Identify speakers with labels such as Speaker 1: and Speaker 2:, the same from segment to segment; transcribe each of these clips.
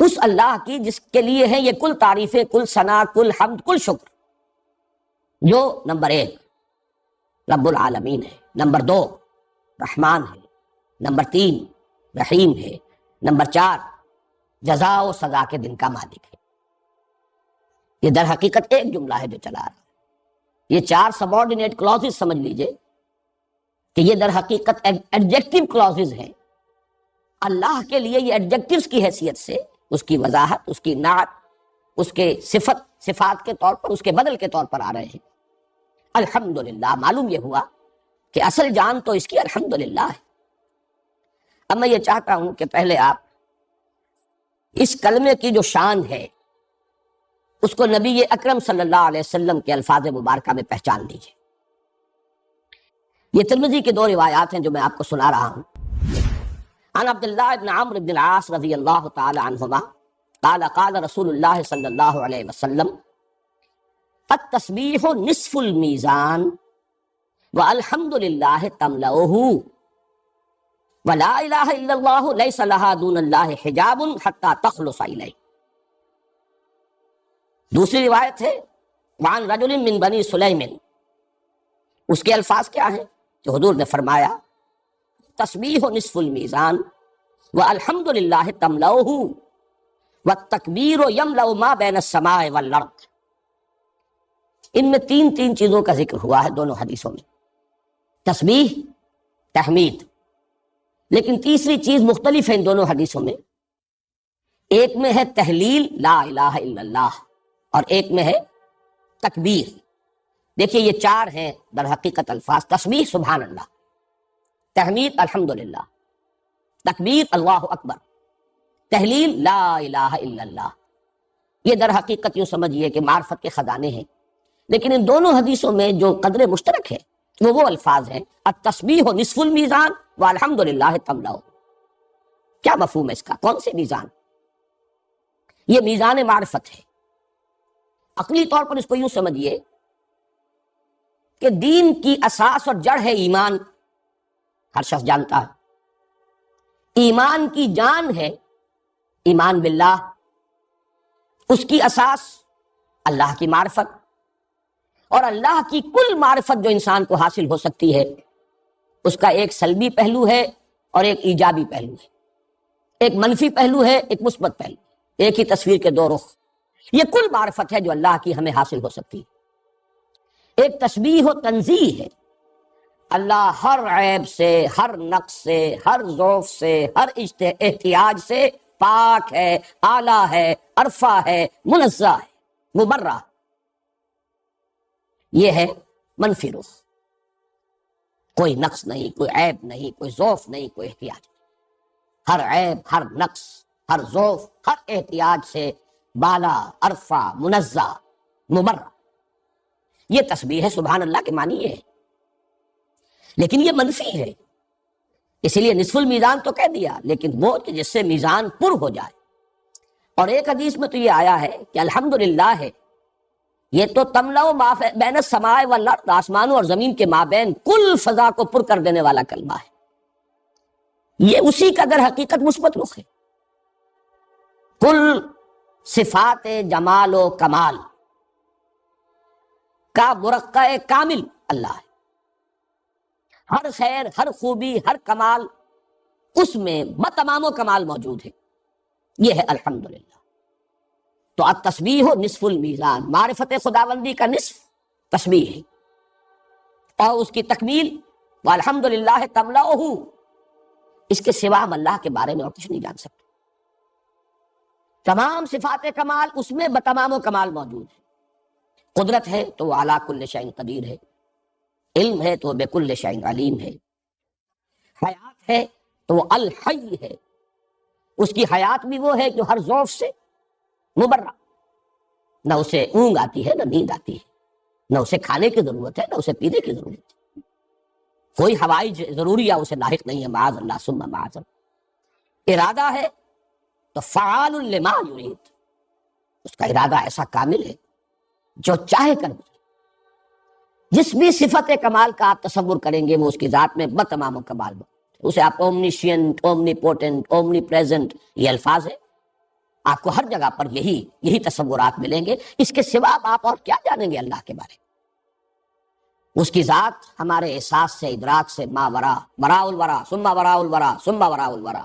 Speaker 1: اس اللہ کی جس کے لیے ہے یہ کل تعریفیں، کل ثنا، کل حمد، کل شکر، جو نمبر 1 رب العالمین ہے، نمبر 2 رحمان ہے، نمبر 3 رحیم ہے، نمبر 4 جزا و سزا کے دن کا مالک ہے۔ یہ در حقیقت ایک جملہ ہے جو چلا رہا ہے۔ یہ 4 سبارڈینیٹ کلازز سمجھ لیجئے کہ یہ در حقیقت ایڈجیکٹو کلازز ہیں۔ اللہ کے لیے یہ ایڈجیکٹوز کی حیثیت سے اس کی وضاحت، اس کی نعت، اس کے صفات کے طور پر، اس کے بدل کے طور پر آ رہے ہیں۔ الحمدللہ، معلوم یہ ہوا کہ اصل جان تو اس کی الحمدللہ ہے۔ اب میں یہ چاہتا ہوں کہ پہلے آپ اس کلمے کی جو شان ہے اس کو نبی اکرم صلی اللہ علیہ وسلم کے الفاظ مبارکہ میں پہچان لیجیے۔ یہ ترمذی کی 2 روایات ہیں جو میں آپ کو سنا رہا ہوں۔ عن عبداللہ بن عمرو بن العاص رضی اللہ تعالی عنہما قال قال رسول اللہ صلی اللہ علیہ وسلم التسبیح نصف المیزان والحمد للہ تملؤہ ولا الہ الا اللہ لیس لہا دون اللہ حجاب حتی تخلص الیہ۔ دوسری روایت ہے وعن رجل من بنی سلیم، اس کے الفاظ کیا ہیں کہ حضور نے فرمایا تسبیح نصف المیزان والحمد للہ تملؤہ والتکبیر یملأ ما بین السماء والارض۔ ان میں 3 چیزوں کا ذکر ہوا ہے دونوں حدیثوں میں، تسبیح، تحمید، لیکن تیسری چیز مختلف ہے ان دونوں حدیثوں میں۔ ایک میں ہے تحلیل لا الہ الا اللہ اور ایک میں ہے تکبیر۔ دیکھیے یہ 4 ہیں در حقیقت الفاظ، تسبیح سبحان اللہ، تحمید الحمدللہ، تکبیر اللہ اکبر، تحلیل لا الہ الا اللہ۔ یہ در حقیقت یوں سمجھیے کہ معرفت کے خزانے ہیں، لیکن ان دونوں حدیثوں میں جو قدر مشترک ہے وہ الفاظ ہیں التسبیح نصف المیزان والحمد للہ تملؤ۔ کیا مفہوم ہے اس کا؟ کون سے میزان؟ یہ میزان معرفت ہے۔ عقلی طور پر اس کو یوں سمجھیے کہ دین کی اساس اور جڑ ہے ایمان، ہر شخص جانتا ہے۔ ایمان کی جان ہے ایمان باللہ، اس کی اساس اللہ کی معرفت، اور اللہ کی کل معرفت جو انسان کو حاصل ہو سکتی ہے اس کا ایک سلبی پہلو ہے اور ایک ایجابی پہلو ہے، ایک منفی پہلو ہے، ایک مثبت پہلو، ایک ہی تصویر کے 2 رخ۔ یہ کل معرفت ہے جو اللہ کی ہمیں حاصل ہو سکتی ہے۔ ایک تسبیح و تنزیہ ہے، اللہ ہر عیب سے، ہر نقص سے، ہر ضعف سے، ہر احتیاج سے پاک ہے، اعلیٰ ہے، عرفہ ہے، منزہ ہے، مبرہ۔ یہ ہے منفی رخ، کوئی نقص نہیں، کوئی عیب نہیں، کوئی ضعف نہیں، کوئی احتیاج نہیں۔ ہر عیب، ہر نقص، ہر ضعف، ہر احتیاج سے بالا، عرفہ، منزہ، مبرہ۔ یہ تسبیح ہے سبحان اللہ کے معنی یہ ہے، لیکن یہ منفی ہے، اسی لیے نصف المیزان تو کہہ دیا، لیکن وہ کہ جس سے میزان پر ہو جائے۔ اور ایک حدیث میں تو یہ آیا ہے کہ الحمدللہ ہے، یہ تو تملؤ ما بین السماء والارض، آسمانوں اور زمین کے مابین کل فضا کو پر کر دینے والا کلمہ ہے۔ یہ اسی کا در حقیقت مثبت رخ ہے۔ کل صفات جمال و کمال کا مرقع کامل اللہ ہے، ہر خیر، ہر خوبی، ہر کمال اس میں بتمام و کمال موجود ہے۔ یہ ہے الحمدللہ۔ تو التسبیح نصف المیزان، معرفت خداوندی کا نصف تسبیح ہے، اور اس کی تکمیل والحمدللہ تملؤہ، اس کے سوا ہم اللہ کے بارے میں اور کچھ نہیں جان سکتے۔ تمام صفات کمال اس میں بتمام و کمال موجود ہے۔ قدرت ہے تو وہ علی کل شیء قدیر ہے، علم ہے تو وہ بکل شیء علیم ہے، حیات ہے تو وہ الحی ہے، اس کی حیات بھی وہ ہے جو ہر ضعف سے مبرہ، نہ اسے اونگ آتی ہے، نہ نیند آتی ہے، نہ اسے کھانے کی ضرورت ہے، نہ اسے پینے کی ضرورت ہے، کوئی ہوائی ضروریہ اسے لاحق نہیں ہے، معاذ اللہ ثم معاذ اللہ۔ ارادہ ہے تو فعال لما یرید، اس کا ارادہ ایسا کامل ہے جو چاہے کر دے۔ جس بھی صفت کمال کا آپ تصور کریں گے وہ اس کی ذات میں بتمام و کمال، اسے آپ اومنیشینٹ، اومنی پوٹنٹ، اومنی پریزنٹ، یہ الفاظ ہیں، آپ کو ہر جگہ پر یہی تصورات ملیں گے. اس کے سوا آپ اور کیا جانیں گے اللہ کے بارے میں؟ اس کی ذات ہمارے احساس سے، ادراک سے ماورا، وراء الورا ثم وراء الورا ثم وراء الورا.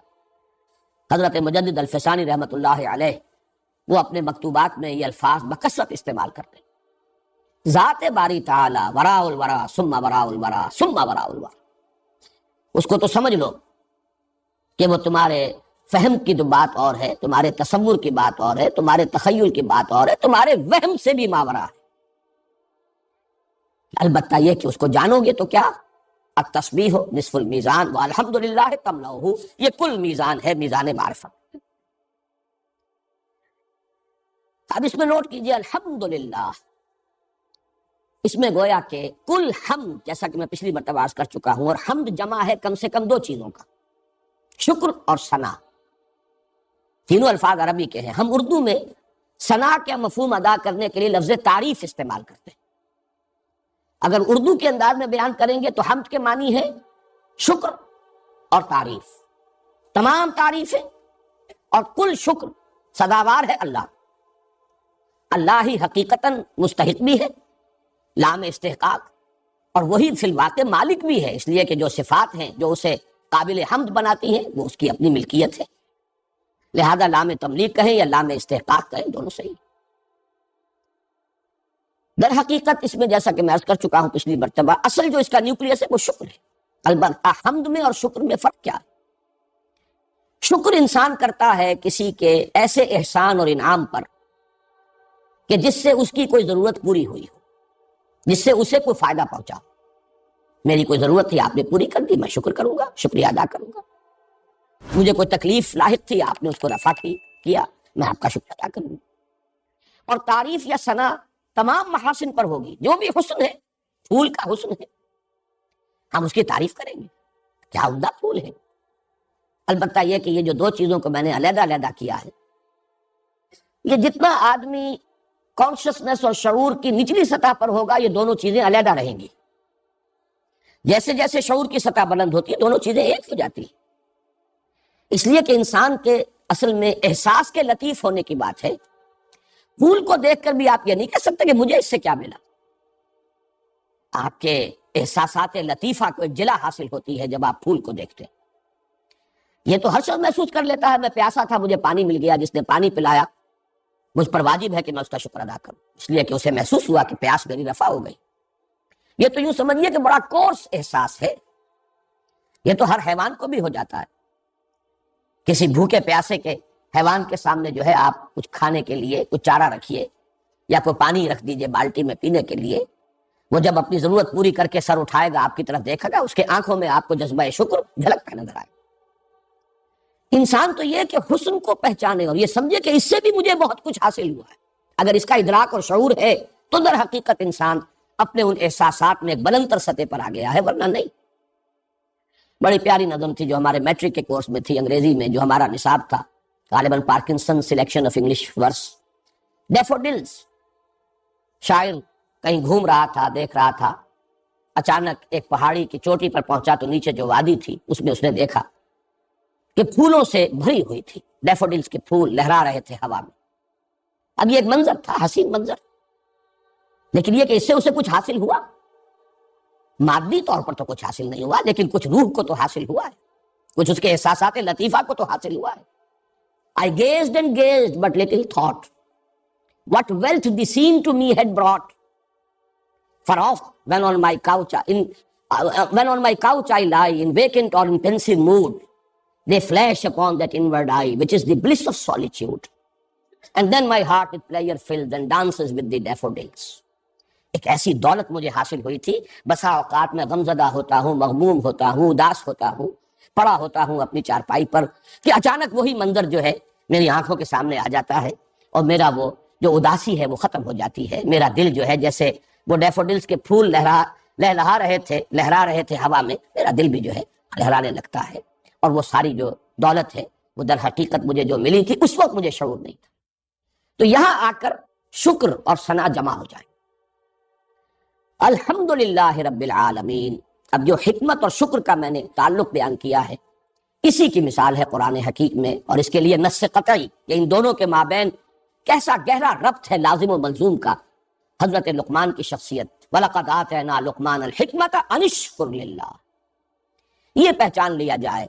Speaker 1: حضرت مجدد الفسانی رحمۃ اللہ علیہ وہ اپنے مکتوبات میں یہ الفاظ بکثرت استعمال کرتے ہیں. ذات باری تعالی وراء الورا ثم وراء الورا ثم وراء الورا. اس کو تو سمجھ لو کہ وہ تمہارے فہم کی تو بات اور ہے، تمہارے تصور کی بات اور ہے، تمہارے تخیل کی بات اور ہے، تمہارے وہم سے بھی ماورا ہے. البتہ یہ کہ اس کو جانو گے تو کیا؟ التسبیح نصف المیزان والحمدللہ تملؤہ، یہ کل میزان ہے، میزان معرفت. اب اس میں نوٹ کیجئے الحمدللہ، اس میں گویا کہ کل حمد، جیسا کہ میں پچھلی مرتبہ عرض کر چکا ہوں، اور حمد جمع ہے کم سے کم دو چیزوں کا، شکر اور ثنا. تینوں الفاظ عربی کے ہیں. ہم اردو میں ثنا کا مفہوم ادا کرنے کے لیے لفظ تعریف استعمال کرتے ہیں. اگر اردو کے انداز میں بیان کریں گے تو حمد کے معنی ہے شکر اور تعریف. تمام تعریفیں اور کل شکر سزاوار ہے اللہ. اللہ ہی حقیقتاً مستحق بھی ہے، لام استحقاق، اور وہی فی الواقع مالک بھی ہے، اس لیے کہ جو صفات ہیں جو اسے قابل حمد بناتی ہیں وہ اس کی اپنی ملکیت ہے. لہذا لام تملیک کہیں یا لام استحقاق کہیں، دونوں صحیح. در حقیقت اس میں جیسا کہ میں عرض کر چکا ہوں پچھلی مرتبہ، اصل جو اس کا نیوکلیس ہے وہ شکر ہے. البتہ حمد میں اور شکر میں فرق کیا ہے؟ شکر انسان کرتا ہے کسی کے ایسے احسان اور انعام پر کہ جس سے اس کی کوئی ضرورت پوری ہوئی ہو، جس سے اسے کوئی فائدہ پہنچا. میری کوئی ضرورت تھی، آپ نے پوری کر دی، میں شکر کروں گا، شکریہ ادا کروں گا. مجھے کوئی تکلیف لاحق تھی، آپ نے اس کو رفع کیا، میں آپ کا شکر ادا کروں گا. اور تعریف یا ثنا تمام محاسن پر ہوگی. جو بھی حسن ہے، پھول کا حسن ہے، ہم اس کی تعریف کریں گے، کیا عمدہ پھول ہے. البتہ یہ کہ یہ جو دو چیزوں کو میں نے علیحدہ علیحدہ کیا ہے، یہ جتنا آدمی کانشسنس اور شعور کی نچلی سطح پر ہوگا یہ دونوں چیزیں علیحدہ رہیں گی. جیسے جیسے شعور کی سطح بلند ہوتی ہے دونوں چیزیں ایک ہو جاتی ہیں. اس لیے کہ انسان کے اصل میں احساس کے لطیف ہونے کی بات ہے. پھول کو دیکھ کر بھی آپ یہ نہیں کہہ سکتے کہ مجھے اس سے کیا ملا. آپ کے احساسات لطیفہ کو ایک جلا حاصل ہوتی ہے جب آپ پھول کو دیکھتے ہیں. یہ تو ہر شخص محسوس کر لیتا ہے، میں پیاسا تھا مجھے پانی مل گیا، جس نے پانی پلایا مجھ پر واجب ہے کہ میں اس کا شکر ادا کروں، اس لیے کہ اسے محسوس ہوا کہ پیاس میری رفع ہو گئی. یہ تو یوں سمجھیے کہ بڑا کورس احساس ہے. یہ تو ہر حیوان کو بھی ہو جاتا ہے. کسی بھوکے پیاسے کے حیوان کے سامنے جو ہے آپ کچھ کھانے کے لیے کچھ چارہ رکھیے یا کوئی پانی رکھ دیجئے بالٹی میں پینے کے لیے، وہ جب اپنی ضرورت پوری کر کے سر اٹھائے گا، آپ کی طرف دیکھے گا، اس کے آنکھوں میں آپ کو جذبہ شکر جھلکتا نظر آئے. انسان تو یہ کہ حسن کو پہچانے اور یہ سمجھے کہ اس سے بھی مجھے بہت کچھ حاصل ہوا ہے. اگر اس کا ادراک اور شعور ہے تو در حقیقت انسان اپنے ان احساسات میں ایک بلند تر سطح پر آ گیا ہے، ورنہ نہیں. بڑی پیاری نظم تھی جو ہمارے میٹرک کے کورس میں تھی انگریزی میں، جو ہمارا نصاب تھا، غالباً پارکنسن سلیکشن آف انگلش ورس. ڈیفوڈلز. شاعر کہیں گھوم رہا تھا، دیکھ رہا تھا، اچانک ایک پہاڑی کی چوٹی پر پہنچا تو نیچے جو وادی تھی اس میں اس نے دیکھا کہ پھولوں سے بھری ہوئی تھی. ڈیفوڈلز کے پھول لہرا رہے تھے ہوا میں. اب یہ ایک منظر تھا، حسین منظر، لیکن یہ کہ اس سے اسے کچھ حاصل ہوا. مادی طور پر تو کچھ حاصل نہیں ہوا، لیکن کچھ روح کو تو حاصل ہوا ہے، کچھ اس کے احساسات لطیفہ کو تو حاصل ہوا ہے. I gazed and gazed, but little thought what wealth the scene to me had brought. For oft when on my couch I lie in vacant or in pensive mood, they flash upon that inward eye, which is the bliss of solitude. And then my heart with pleasure fills and dances with the daffodils. ایک ایسی دولت مجھے حاصل ہوئی تھی. بسا اوقات میں غمزدہ ہوتا ہوں، مغموم ہوتا ہوں، اداس ہوتا ہوں، پڑا ہوتا ہوں اپنی چارپائی پر کہ اچانک وہی منظر جو ہے میری آنکھوں کے سامنے آ جاتا ہے اور میرا وہ جو اداسی ہے وہ ختم ہو جاتی ہے. میرا دل جو ہے جیسے وہ ڈیفوڈلز کے پھول لہرا رہے تھے ہوا میں، میرا دل بھی جو ہے لہرانے لگتا ہے. اور وہ ساری جو دولت ہے وہ در حقیقت مجھے جو ملی تھی اس وقت مجھے شعور نہیں تھا. تو یہاں آ کر شکر اور ثنا جمع ہو جائیں. الحمدللہ رب العالمین. اب جو حکمت اور شکر کا میں نے تعلق بیان کیا ہے، اسی کی مثال ہے قرآن حکیم میں، اور اس کے لیے نص قطعی کہ ان دونوں کے مابین کیسا گہرا ربط ہے لازم و ملزوم کا، حضرت لقمان کی شخصیت، وَلَقَدْ آتَيْنَا لُقْمَانَ الْحِكْمَةَ أَنِ اشْكُرْ لِلَّهِ، یہ پہچان لیا جائے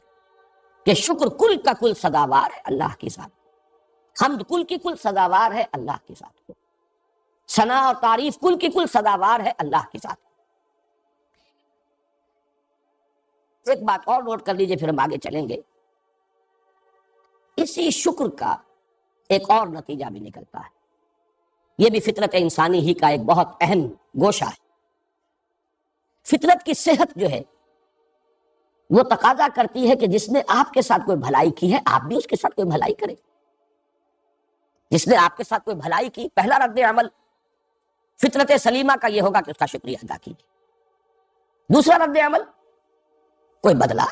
Speaker 1: کہ شکر کل کا کل سزاوار ہے اللہ کی ذات، حمد کل کی کل سزاوار ہے اللہ کی ذات کو، ثنا اور تعریف کل کی کل سزاوار ہے اللہ کی ذات۔ ایک بات اور نوٹ کر لیجئے، پھر ہم آگے چلیں گے۔ اسی شکر کا ایک اور نتیجہ بھی نکلتا ہے، یہ بھی فطرت انسانی ہی کا ایک بہت اہم گوشہ ہے۔ فطرت کی صحت جو ہے وہ تقاضا کرتی ہے کہ جس نے آپ کے ساتھ کوئی بھلائی کی ہے آپ بھی اس کے ساتھ کوئی بھلائی کریں۔ جس نے آپ کے ساتھ کوئی بھلائی کی، پہلا رد عمل فطرت سلیمہ کا یہ ہوگا کہ اس کا شکریہ ادا کیجیے۔ دوسرا رد عمل، کوئی بدلہ،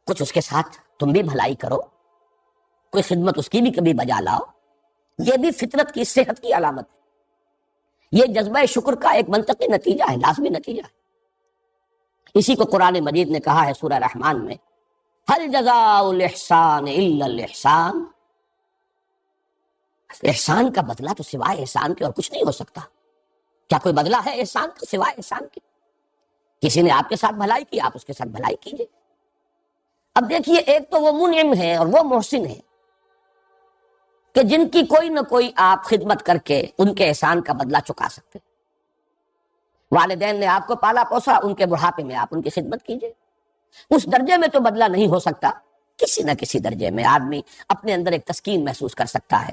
Speaker 1: کچھ اس کے ساتھ تم بھی بھلائی کرو، کوئی خدمت اس کی بھی کبھی بجا لاؤ۔ یہ بھی فطرت کی صحت کی علامت ہے، یہ جذبہ شکر کا ایک منطقی نتیجہ ہے، لازمی نتیجہ ہے۔ اسی کو قرآن مجید نے کہا ہے سورہ رحمان میں، هل جزاء الاحسان الا الاحسان، احسان کا بدلہ تو سوائے احسان کے اور کچھ نہیں ہو سکتا۔ کیا کوئی بدلہ ہے احسان کا سوائے احسان کے؟ کسی نے آپ کے ساتھ بھلائی کی، آپ اس کے ساتھ بھلائی کیجئے۔ اب دیکھیے، ایک تو وہ منعم ہے اور وہ محسن ہے کہ جن کی کوئی نہ کوئی آپ خدمت کر کے ان کے احسان کا بدلہ چکا سکتے۔ والدین نے آپ کو پالا پوسا، ان کے بڑھاپے میں آپ ان کی خدمت کیجئے۔ اس درجے میں تو بدلہ نہیں ہو سکتا، کسی نہ کسی درجے میں آدمی اپنے اندر ایک تسکین محسوس کر سکتا ہے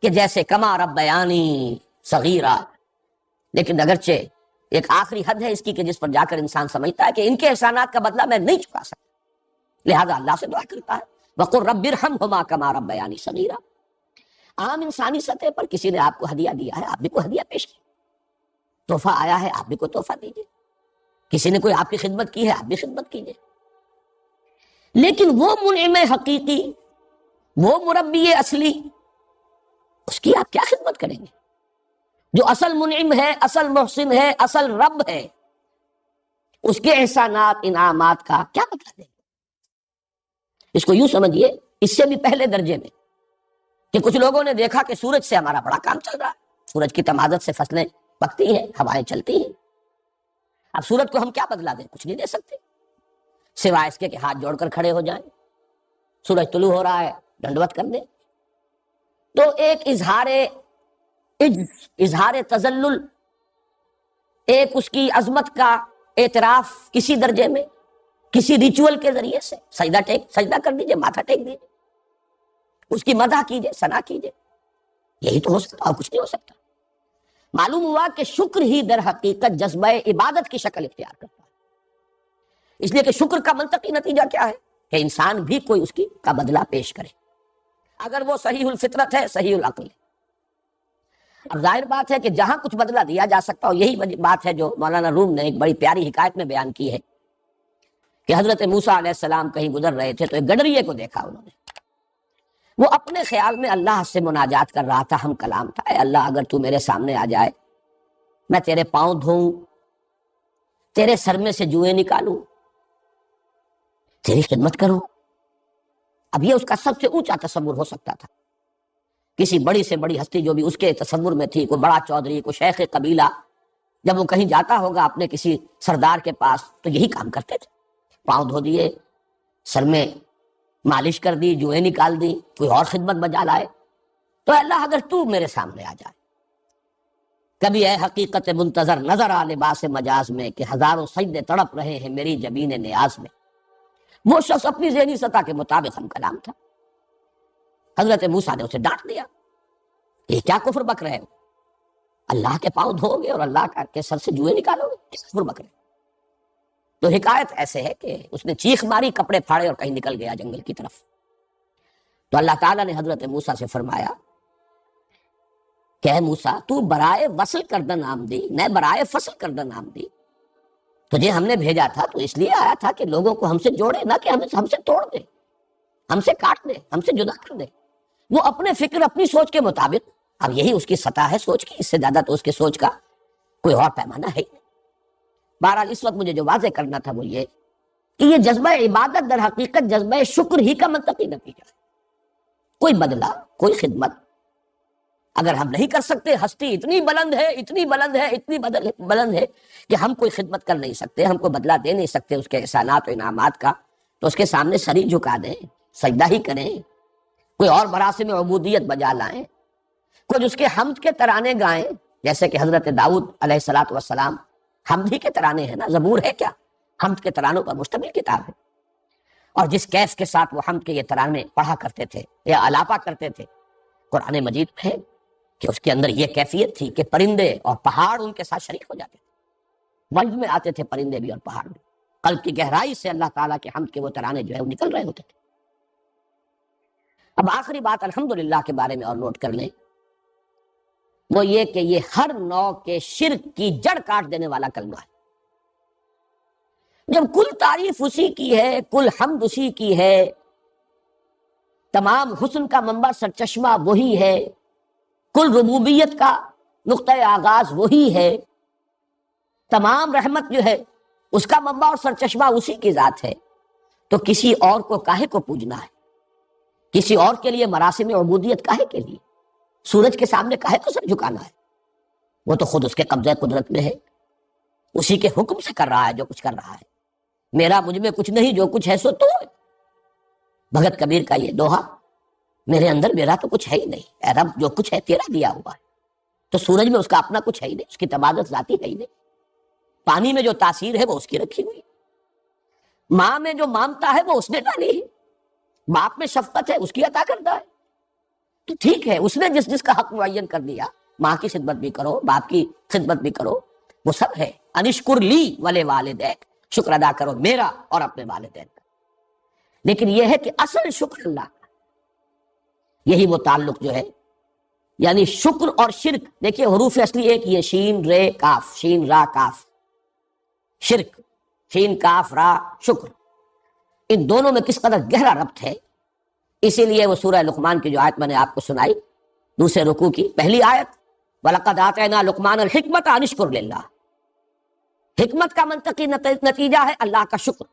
Speaker 1: کہ جیسے کما ربیانی صغیرہ، لیکن اگرچہ ایک آخری حد ہے اس کی کہ جس پر جا کر انسان سمجھتا ہے کہ ان کے احسانات کا بدلہ میں نہیں چکا سکتا، لہذا اللہ سے دعا کرتا ہے وَقُلْ رَبِّ ارْحَمْهُمَا كَمَا رَبَّيَانِي صَغِيرًا۔ عام انسانی سطح پر کسی نے آپ کو ہدیہ دیا ہے، آپ بھی کوئی ہدیہ پیش کیجیے، تحفہ آیا ہے آپ بھی کوئی تحفہ دیجیے، کسی نے کوئی آپ کی خدمت کی ہے آپ بھی خدمت کیجیے۔ لیکن وہ منعم حقیقی، وہ مربی اصلی، اس کی آپ کیا خدمت کریں گے؟ جو اصل منعم ہے، اصل محسن ہے، اصل رب ہے، اس کے احسانات انعامات کا کیا بدلہ دیں گے؟ اس کو یوں سمجھیے، اس سے بھی پہلے درجے میں کہ کچھ لوگوں نے دیکھا کہ سورج سے ہمارا بڑا کام چل رہا ہے، سورج کی تمادت سے فصلیں پکتی ہیں، ہوائیں چلتی ہیں، اب سورج کو ہم کیا بدلا دیں؟ کچھ نہیں دے سکتے سوائے اس کے کہ ہاتھ جوڑ کر کھڑے ہو جائیں، سورج طلوع ہو رہا ہے ڈنڈوت کر دیں۔ تو ایک اظہار تذلل، ایک اس کی عظمت کا اعتراف کسی درجے میں، کسی ریچول کے ذریعے سے سجدہ کر دیجئے، ماتھا ٹیک دیجئے، اس کی مدح کیجئے، ثنا کیجئے، یہی تو ہو سکتا اور کچھ نہیں ہو سکتا۔ معلوم ہوا کہ شکر ہی در حقیقت جذبہ عبادت کی شکل اختیار کرتا ہے، اس لیے کہ شکر کا منطقی نتیجہ کیا ہے کہ انسان بھی کوئی اس کی کا بدلہ پیش کرے، اگر وہ صحیح الفطرت ہے، صحیح العقل ہے۔ اب ظاہر بات ہے کہ جہاں کچھ بدلہ دیا جا سکتا ہو، یہی بات ہے جو مولانا روم نے ایک بڑی پیاری حکایت میں بیان کی ہے کہ حضرت موسیٰ علیہ السلام کہیں گزر رہے تھے تو ایک گڈریے کو دیکھا انہوں نے، وہ اپنے خیال میں اللہ سے مناجات کر رہا تھا، ہم کلام تھا، اے اللہ اگر تو میرے سامنے آ جائے، میں تیرے پاؤں دھوؤں، تیرے سر میں سے جوئیں نکالوں، تیری خدمت کروں۔ اب یہ اس کا سب سے اونچا تصور ہو سکتا تھا، کسی بڑی سے بڑی ہستی جو بھی اس کے تصور میں تھی، کوئی بڑا چودھری، کوئی شیخ قبیلہ، جب وہ کہیں جاتا ہوگا اپنے کسی سردار کے پاس تو یہی کام کرتے تھے، پاؤں دھو دیے، سر میں مالش کر دی، جوئیں نکال دی، کوئی اور خدمت بجا لائے۔ تو اللہ اگر تو میرے سامنے آ جائے، کبھی اے حقیقت منتظر نظر آ لباس مجاز میں کہ ہزاروں سجدے تڑپ رہے ہیں میری جبین نیاز میں۔ وہ شخص اپنی ذہنی سطح کے مطابق ہم کلام تھا۔ حضرت موسیٰ نے اسے ڈانٹ دیا، یہ کیا کفر بک رہے ہو؟ اللہ کے پاؤں دھو گے اور اللہ کے سر سے جوئیں نکالو گے، کیا کفر بک رہے ہو؟ تو حکایت ایسے ہے کہ اس نے چیخ ماری، کپڑے پھاڑے اور کہیں نکل گیا جنگل کی طرف۔ تو اللہ تعالیٰ نے حضرت موسیٰ سے فرمایا کہ اے موسیٰ، تو برائے وصل کردن آمدی، میں برائے فصل کردن آمدی، تجھے ہم نے بھیجا تھا تو اس لیے آیا تھا کہ لوگوں کو ہم سے جوڑے، نہ کہ ہم سے توڑ دے، ہم سے کاٹ دے، ہم سے جدا کر دے۔ وہ اپنے فکر، اپنی سوچ کے مطابق، اب یہی اس کی سطح ہے سوچ کی، اس سے زیادہ تو اس کی سوچ کا کوئی اور پیمانہ ہے۔ بہرحال اس وقت مجھے جو واضح کرنا تھا وہ یہ کہ یہ جذبہ عبادت در حقیقت جذبہ شکر ہی کا منطقی نتیجہ ہے. کوئی بدلہ، کوئی خدمت اگر ہم نہیں کر سکتے، ہستی اتنی بلند ہے، اتنی بلند ہے، اتنی بلند ہے کہ ہم کوئی خدمت کر نہیں سکتے، ہم کوئی بدلہ دے نہیں سکتے اس کے احسانات و انعامات کا، تو اس کے سامنے سر ہی جھکا دیں، سجدہ ہی کریں، کوئی اور مراسم عبودیت بجا لائیں، کچھ اس کے حمد کے ترانے گائیں، جیسے کہ حضرت داؤد علیہ الصلوۃ والسلام حمد ہی کے ترانے ہیں نا، زبور ہے کیا، حمد کے ترانوں پر مشتمل کتاب ہے. اور جس کیف کے ساتھ وہ حمد کے یہ ترانے پڑھا کرتے تھے یا الاپا کرتے تھے، قرآن مجید میں ہے کہ اس کے اندر یہ کیفیت تھی کہ پرندے اور پہاڑ ان کے ساتھ شریک ہو جاتے تھے، وجد میں آتے تھے پرندے بھی اور پہاڑ بھی، قلب کی گہرائی سے اللہ تعالیٰ کے حمد کے وہ ترانے جو ہے وہ نکل رہے ہوتے تھے. اب آخری بات الحمدللہ کے بارے میں اور نوٹ کر لیں، وہ یہ کہ یہ ہر نوع کے شرک کی جڑ کاٹ دینے والا کلمہ ہے. جب کل تعریف اسی کی ہے، کل حمد اسی کی ہے، تمام حسن کا منبع سرچشمہ وہی ہے، کل ربوبیت کا نقطۂ آغاز وہی ہے، تمام رحمت جو ہے اس کا منبع اور سرچشمہ اسی کی ذات ہے، تو کسی اور کو کاہے کو پوجنا ہے؟ کسی اور کے لیے مراسم عبودیت کاہے کے لیے؟ سورج کے سامنے کاہے کو سر جھکانا ہے؟ وہ تو خود اس کے قبضہ قدرت میں ہے، اسی کے حکم سے کر رہا ہے جو کچھ کر رہا ہے. میرا مجھ میں کچھ نہیں، جو کچھ ہے سو تو ہے. بھگت کبیر کا یہ دوہا، میرے اندر میرا تو کچھ ہے ہی نہیں، اے رب جو کچھ ہے تیرا دیا ہوا ہے. تو سورج میں اس کا اپنا کچھ ہے ہی نہیں، اس کی تبادت ذاتی ہے ہی نہیں. پانی میں جو تاثیر ہے وہ اس کی رکھی ہوئی، ماں میں جو مامتا ہے وہ اس نے ڈالی ہے، باپ میں شفقت ہے اس کی عطا کردہ ہے. تو ٹھیک ہے، اس نے جس جس کا حق معین کر دیا، ماں کی خدمت بھی کرو، باپ کی خدمت بھی کرو، وہ سب ہے. انشکر لی ولے والدیک، شکر ادا کرو میرا اور اپنے والدین کا. لیکن یہ ہے کہ اصل شکر اللہ کا، یہی وہ تعلق جو ہے، یعنی شکر اور شرک. دیکھیے حروف اصلی ایک یہ شین رے کاف، شین را کاف، شرک، شین کاف را شکر، ان دونوں میں کس قدر گہرا ربط ہے. اسی لیے وہ سورہ لقمان کی جو آیت میں نے آپ کو سنائی دوسرے رکوع کی پہلی آیت، وَلَقَدْ آتَيْنَا لُقْمَانَ الْحِكْمَةَ أَنِ اشْكُرْ لِلَّهِ، حکمت کا منطقی نتیجہ ہے اللہ کا شکر،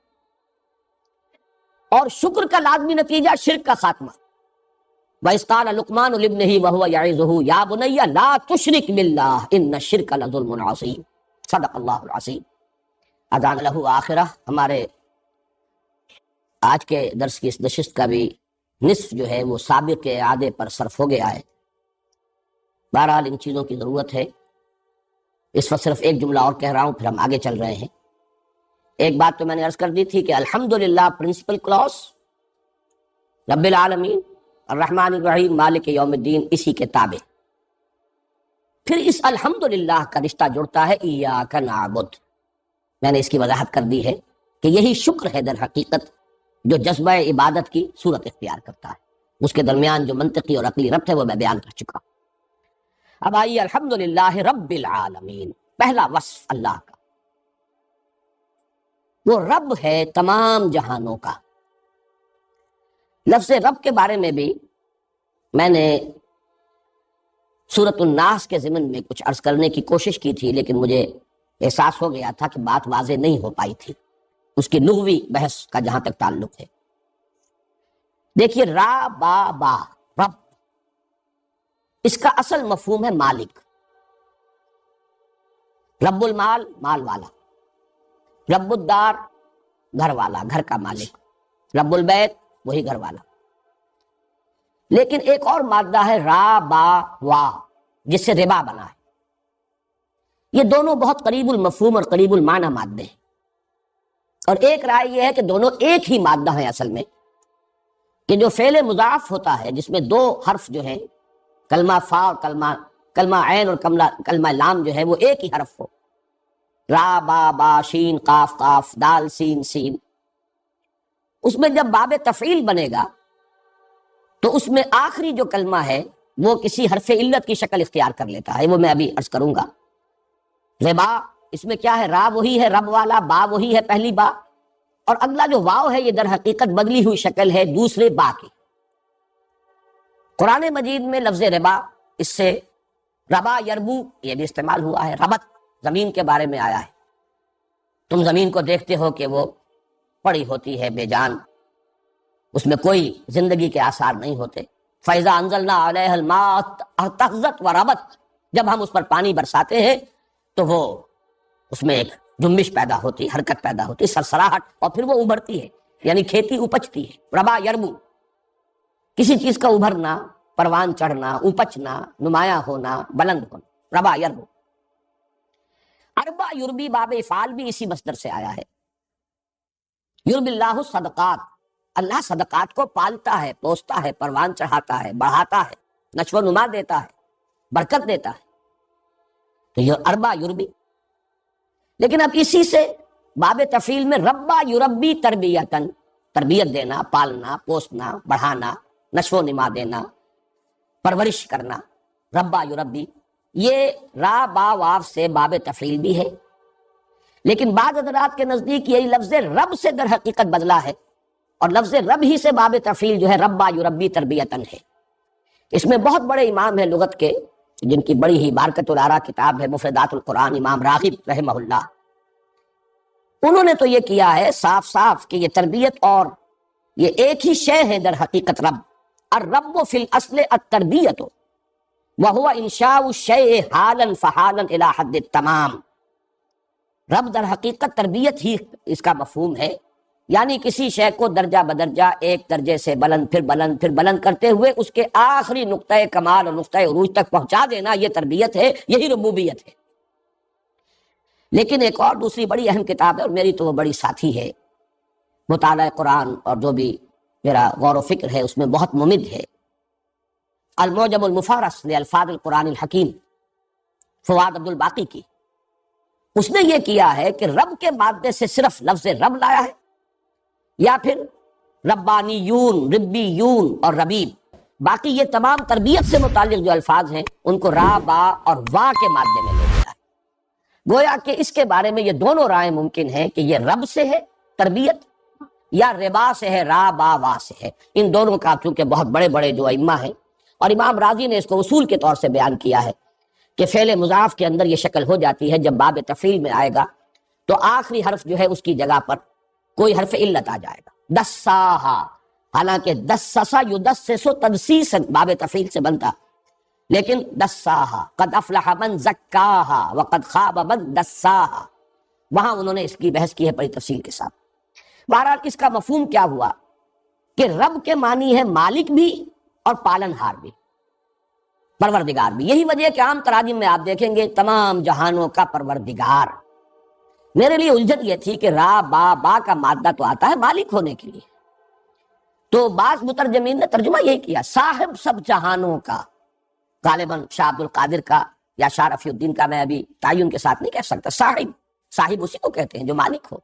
Speaker 1: اور شکر کا لازمی نتیجہ شرک کا خاتمہ. وَإِذْ قَالَ لُقْمَانُ لِابْنِهِ وَهُوَ يَعِظُهُ يَا بُنَيَّ لَا تُشْرِكْ بِاللَّهِ إِنَّ الشِّرْكَ لَظُلْمٌ عَظِيمٌ. صدق اللہ العظیم. اذان لہ آخرہ. ہمارے آج کے درس کی اس نشست کا بھی نصف جو ہے وہ سابق اعادے پر صرف ہو گیا ہے. بہرحال ان چیزوں کی ضرورت ہے. اس وقت صرف ایک جملہ اور کہہ رہا ہوں، پھر ہم آگے چل رہے ہیں. ایک بات تو میں نے عرض کر دی تھی کہ الحمدللہ پرنسپل کلاس رب العالمین الرحمن الرحیم مالک یوم الدین اسی کے تابع. پھر اس الحمدللہ کا رشتہ جڑتا ہے ایاک نعبد. میں نے اس کی وضاحت کر دی ہے کہ یہی شکر ہے در حقیقت جو جذبہ عبادت کی صورت اختیار کرتا ہے. اس کے درمیان جو منطقی اور عقلی ربط ہے وہ میں بیان کر چکا. اب آئیے الحمدللہ رب العالمین. پہلا وصف اللہ کا، وہ رب ہے تمام جہانوں کا. لفظ رب کے بارے میں بھی میں نے سورۃ الناس کے ضمن میں کچھ عرض کرنے کی کوشش کی تھی، لیکن مجھے احساس ہو گیا تھا کہ بات واضح نہیں ہو پائی تھی اس کی لغوی بحث کا جہاں تک تعلق ہے. دیکھیے را با با رب، اس کا اصل مفہوم ہے مالک. رب المال مال والا، رب الدار گھر والا، گھر کا مالک، رب البیت وہی گھر والا. لیکن ایک اور مادہ ہے را با وا جس سے ربا بنا ہے. یہ دونوں بہت قریب المفہوم اور قریب المعنی مادے ہیں، اور ایک رائے یہ ہے کہ دونوں ایک ہی مادہ ہیں اصل میں، کہ جو فعل مضاف ہوتا ہے جس میں دو حرف جو ہیں، کلمہ فا اور کلمہ عین اور کلمہ لام جو ہے وہ ایک ہی حرف ہو. را با با شین قاف قاف دال سین سین. اس میں جب باب تفعیل بنے گا تو اس میں آخری جو کلمہ ہے وہ کسی حرف علت کی شکل اختیار کر لیتا ہے. وہ میں ابھی عرض کروں گا. ربا اس میں کیا ہے، را وہی ہے رب والا، با وہی ہے پہلی با، اور اگلا جو واو ہے یہ در حقیقت بدلی ہوئی شکل ہے دوسرے با کی. قرآن مجید میں لفظ ربا، اس سے ربا یربو یہ بھی استعمال ہوا ہے. ربط زمین کے بارے میں آیا ہے. تم زمین کو دیکھتے ہو کہ وہ پڑی ہوتی ہے بے جان، اس میں کوئی زندگی کے آثار نہیں ہوتے. فَإِذَا أَنزَلْنَا عَلَيْهَا الْمَاءَ اهْتَزَّتْ وَرَبَتْ، جب ہم اس پر پانی برساتے ہیں تو وہ اس میں ایک جنبش پیدا ہوتی ہے، حرکت پیدا ہوتی ہے، سرسراہٹ، اور پھر وہ ابھرتی ہے، یعنی کھیتی اپجتی ہے. ربا یربو، کسی چیز کا ابھرنا، پروان چڑھنا، اپچنا، نمایاں ہونا، بلند ہونا، ربا یربو. اربا یربی باب افعال بھی اسی مصدر سے آیا ہے. یربی اللہ صدقات، اللہ صدقات کو پالتا ہے، پوستا ہے، پروان چڑھاتا ہے، بڑھاتا ہے، نشو و نما دیتا ہے، برکت دیتا ہے. تو یہ اربا یربی. لیکن اب اسی سے باب تفعیل میں ربا یربی تربیتن، تربیت دینا، پالنا، پوسنا، بڑھانا، نشو و نما دینا، پرورش کرنا، ربا یربی. یہ را با واو سے باب تفعیل بھی ہے، لیکن بعض حضرات کے نزدیک یہی لفظ رب سے در حقیقت بدلا ہے، اور لفظ رب ہی سے باب تفعیل جو ہے ربا یربی تربیتن ہے. اس میں بہت بڑے امام ہیں لغت کے، جن کی بڑی ہی بارکۃ الآراء کتاب ہے مفردات القرآن، امام راغب رحمہ اللہ. انہوں نے تو یہ کیا ہے صاف صاف کہ یہ تربیت اور یہ ایک ہی شے ہے در حقیقت رب. الرب فی الاصل التربیت وہو انشاء الشیء حالا فحالا الی حد التمام. رب در حقیقت تربیت ہی اس کا مفہوم ہے، یعنی کسی شے کو درجہ بدرجہ ایک درجے سے بلند پھر بلند پھر بلند کرتے ہوئے اس کے آخری نقطۂ کمال اور نقطۂ عروج تک پہنچا دینا، یہ تربیت ہے، یہی ربوبیت ہے. لیکن ایک اور دوسری بڑی اہم کتاب ہے، اور میری تو وہ بڑی ساتھی ہے، مطالعہ قرآن اور جو بھی میرا غور و فکر ہے اس میں بہت ممد ہے، المعجم المفارس لالفاظ القرآن الحکیم، فواد عبد الباقی کی. اس نے یہ کیا ہے کہ رب کے مادے سے صرف لفظ رب لایا ہے، یا پھر ربانیون، ربیون اور ربیب، باقی یہ تمام تربیت سے متعلق جو الفاظ ہیں ان کو را، با اور وا کے مادے میں لے لیا ہے. گویا کہ اس کے بارے میں یہ دونوں رائے ممکن ہیں کہ یہ رب سے ہے تربیت، یا ربا سے ہے، را با وا سے ہے. ان دونوں کا چونکہ بہت بڑے بڑے جو ائمہ ہیں، اور امام راضی نے اس کو اصول کے طور سے بیان کیا ہے کہ فعل مضاف کے اندر یہ شکل ہو جاتی ہے، جب باب تفعیل میں آئے گا تو آخری حرف جو ہے اس کی جگہ پر کوئی حرف علت آ جائے گا. دساہا، حالانکہ دسسا یدسسو تدسیسا باب تفعیل سے بنتا، لیکن دساہا، قد افلح من زکاہا وقد خاب من دساہا، وہاں انہوں نے اس کی بحث کی ہے بڑی تفصیل کے ساتھ. بہرحال اس کا مفہوم کیا ہوا کہ رب کے معنی ہے مالک بھی اور پالن ہار بھی، پروردگار بھی. یہی وجہ ہے کہ عام تراجم میں آپ دیکھیں گے تمام جہانوں کا پروردگار. میرے لیے الجھن یہ تھی کہ را با با کا مادہ تو آتا ہے مالک ہونے کے لیے، تو بعض مترجمین نے ترجمہ یہی کیا صاحب سب جہانوں کا. غالباً شاہ عبد القادر کا یا شاہ رفیع الدین کا میں ابھی تعین کے ساتھ نہیں کہہ سکتا. صاحب اسی کو کہتے ہیں جو مالک ہو،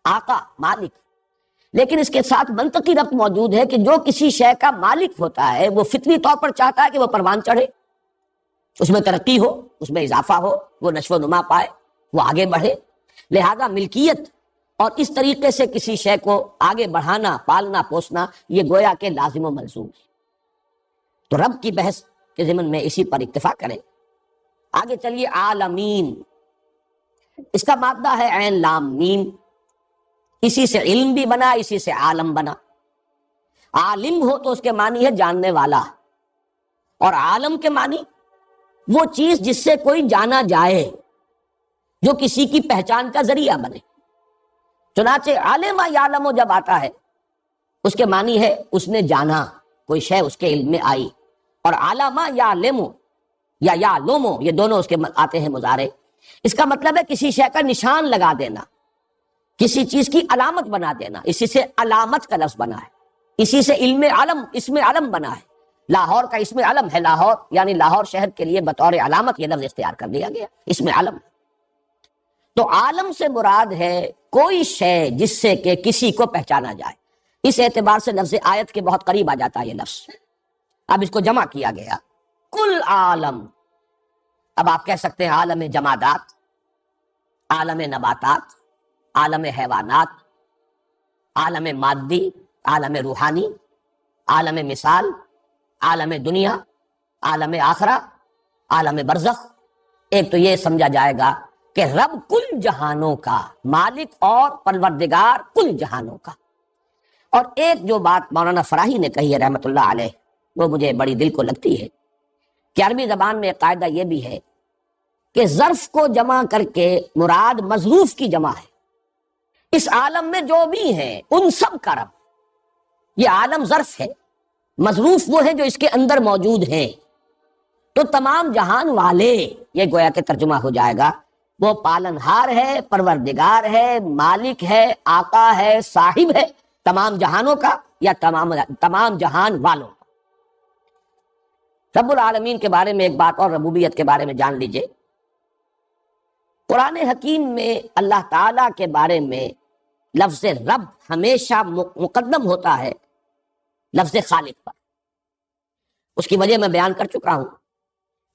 Speaker 1: آقا، مالک. لیکن اس کے ساتھ منطقی ربط موجود ہے کہ جو کسی شے کا مالک ہوتا ہے وہ فطری طور پر چاہتا ہے کہ وہ پروان چڑھے، اس میں ترقی ہو، اس میں اضافہ ہو، وہ نشو و نما پائے، وہ آگے بڑھے. لہذا ملکیت اور اس طریقے سے کسی شے کو آگے بڑھانا، پالنا، پوسنا، یہ گویا کہ لازم و ملزوم ہے. تو رب کی بحث کے ضمن میں اسی پر اکتفا کریں. آگے چلیے. عالمین، اس کا مادہ ہے عین لام میم، اسی سے علم بھی بنا، اسی سے عالم بنا. عالم ہو تو اس کے معنی ہے جاننے والا، اور عالم کے معنی وہ چیز جس سے کوئی جانا جائے، جو کسی کی پہچان کا ذریعہ بنے. چنانچہ عالم یعلم جب آتا ہے اس کے معنی ہے اس نے جانا، کوئی شے اس کے علم میں آئی. اور علامہ یعلم یا یعلم، یہ دونوں اس کے آتے ہیں مضارع. اس کا مطلب ہے کسی شے کا نشان لگا دینا، کسی چیز کی علامت بنا دینا. اسی سے علامت کا لفظ بنا ہے، اسی سے علم علم، اسم علم بنا ہے. لاہور کا اسم علم ہے لاہور، یعنی لاہور شہر کے لیے بطور علامت یہ لفظ اختیار کر لیا گیا، اسم علم. تو عالم سے مراد ہے کوئی شے جس سے کہ کسی کو پہچانا جائے. اس اعتبار سے لفظ آیت کے بہت قریب آ جاتا ہے یہ لفظ. اب اس کو جمع کیا گیا، کل عالم. اب آپ کہہ سکتے ہیں عالم جمادات، عالم نباتات، عالم حیوانات، عالم مادی، عالم روحانی، عالم مثال، عالم دنیا، عالم آخرہ، عالم برزخ. ایک تو یہ سمجھا جائے گا کہ رب کل کل جہانوں کا، مالک اور پروردگار کل جہانوں کا۔ اور ایک جو بات مولانا فراہی نے کہی ہے رحمۃ اللہ علیہ، وہ مجھے بڑی دل کو لگتی ہے کہ عربی زبان میں ایک قاعدہ یہ بھی ہے کہ ظرف کو جمع کر کے مراد مظروف کی جمع ہے۔ اس عالم میں جو بھی ہیں ان سب کا رب، یہ عالم ظرف ہے، مظروف وہ ہے جو اس کے اندر موجود ہیں۔ تو تمام جہان والے، یہ گویا کہ ترجمہ ہو جائے گا، وہ پالنہار ہے، پروردگار ہے، مالک ہے، آقا ہے، صاحب ہے تمام جہانوں کا یا تمام جہان والوں کا۔ رب العالمین کے بارے میں ایک بات اور ربوبیت کے بارے میں جان لیجئے۔ قرآن حکیم میں اللہ تعالیٰ کے بارے میں لفظ رب ہمیشہ مقدم ہوتا ہے لفظ خالق پر۔ اس کی وجہ میں بیان کر چکا ہوں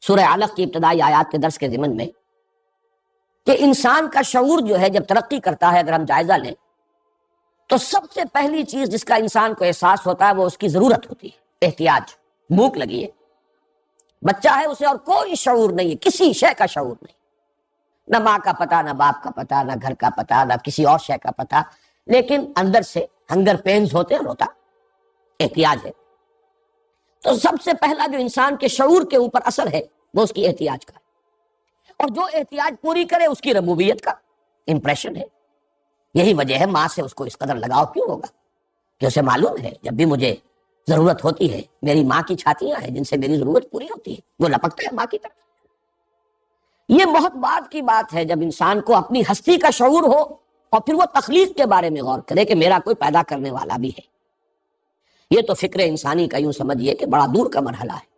Speaker 1: سورہ علق کی ابتدائی آیات کے درس کے ضمن میں، کہ انسان کا شعور جو ہے جب ترقی کرتا ہے، اگر ہم جائزہ لیں تو سب سے پہلی چیز جس کا انسان کو احساس ہوتا ہے وہ اس کی ضرورت ہوتی ہے، احتیاج۔ بھوک لگی ہے، بچہ ہے، اسے اور کوئی شعور نہیں ہے، کسی شے کا شعور نہیں، نہ ماں کا پتہ، نہ باپ کا پتہ، نہ گھر کا پتہ، نہ کسی اور شے کا پتہ، لیکن اندر سے ہنگر پینز ہوتے ہیں، روتا، احتیاج ہے۔ تو سب سے پہلا جو انسان کے شعور کے اوپر اثر ہے وہ اس کی احتیاج کا ہے، اور جو احتیاج پوری کرے اس کی ربوبیت کا امپریشن ہے۔ یہی وجہ ہے ماں سے اس کو اس قدر لگاؤ کیوں ہوگا، کہ اسے معلوم ہے جب بھی مجھے ضرورت ہوتی ہے، میری ماں کی چھاتیاں ہیں جن سے میری ضرورت پوری ہوتی ہے، وہ لپکتا ہے ماں کی طرف۔ یہ بہت بعد کی بات ہے جب انسان کو اپنی ہستی کا شعور ہو اور پھر وہ تخلیق کے بارے میں غور کرے کہ میرا کوئی پیدا کرنے والا بھی ہے۔ یہ تو فکر انسانی کا یوں سمجھیے کہ بڑا دور کا مرحلہ ہے۔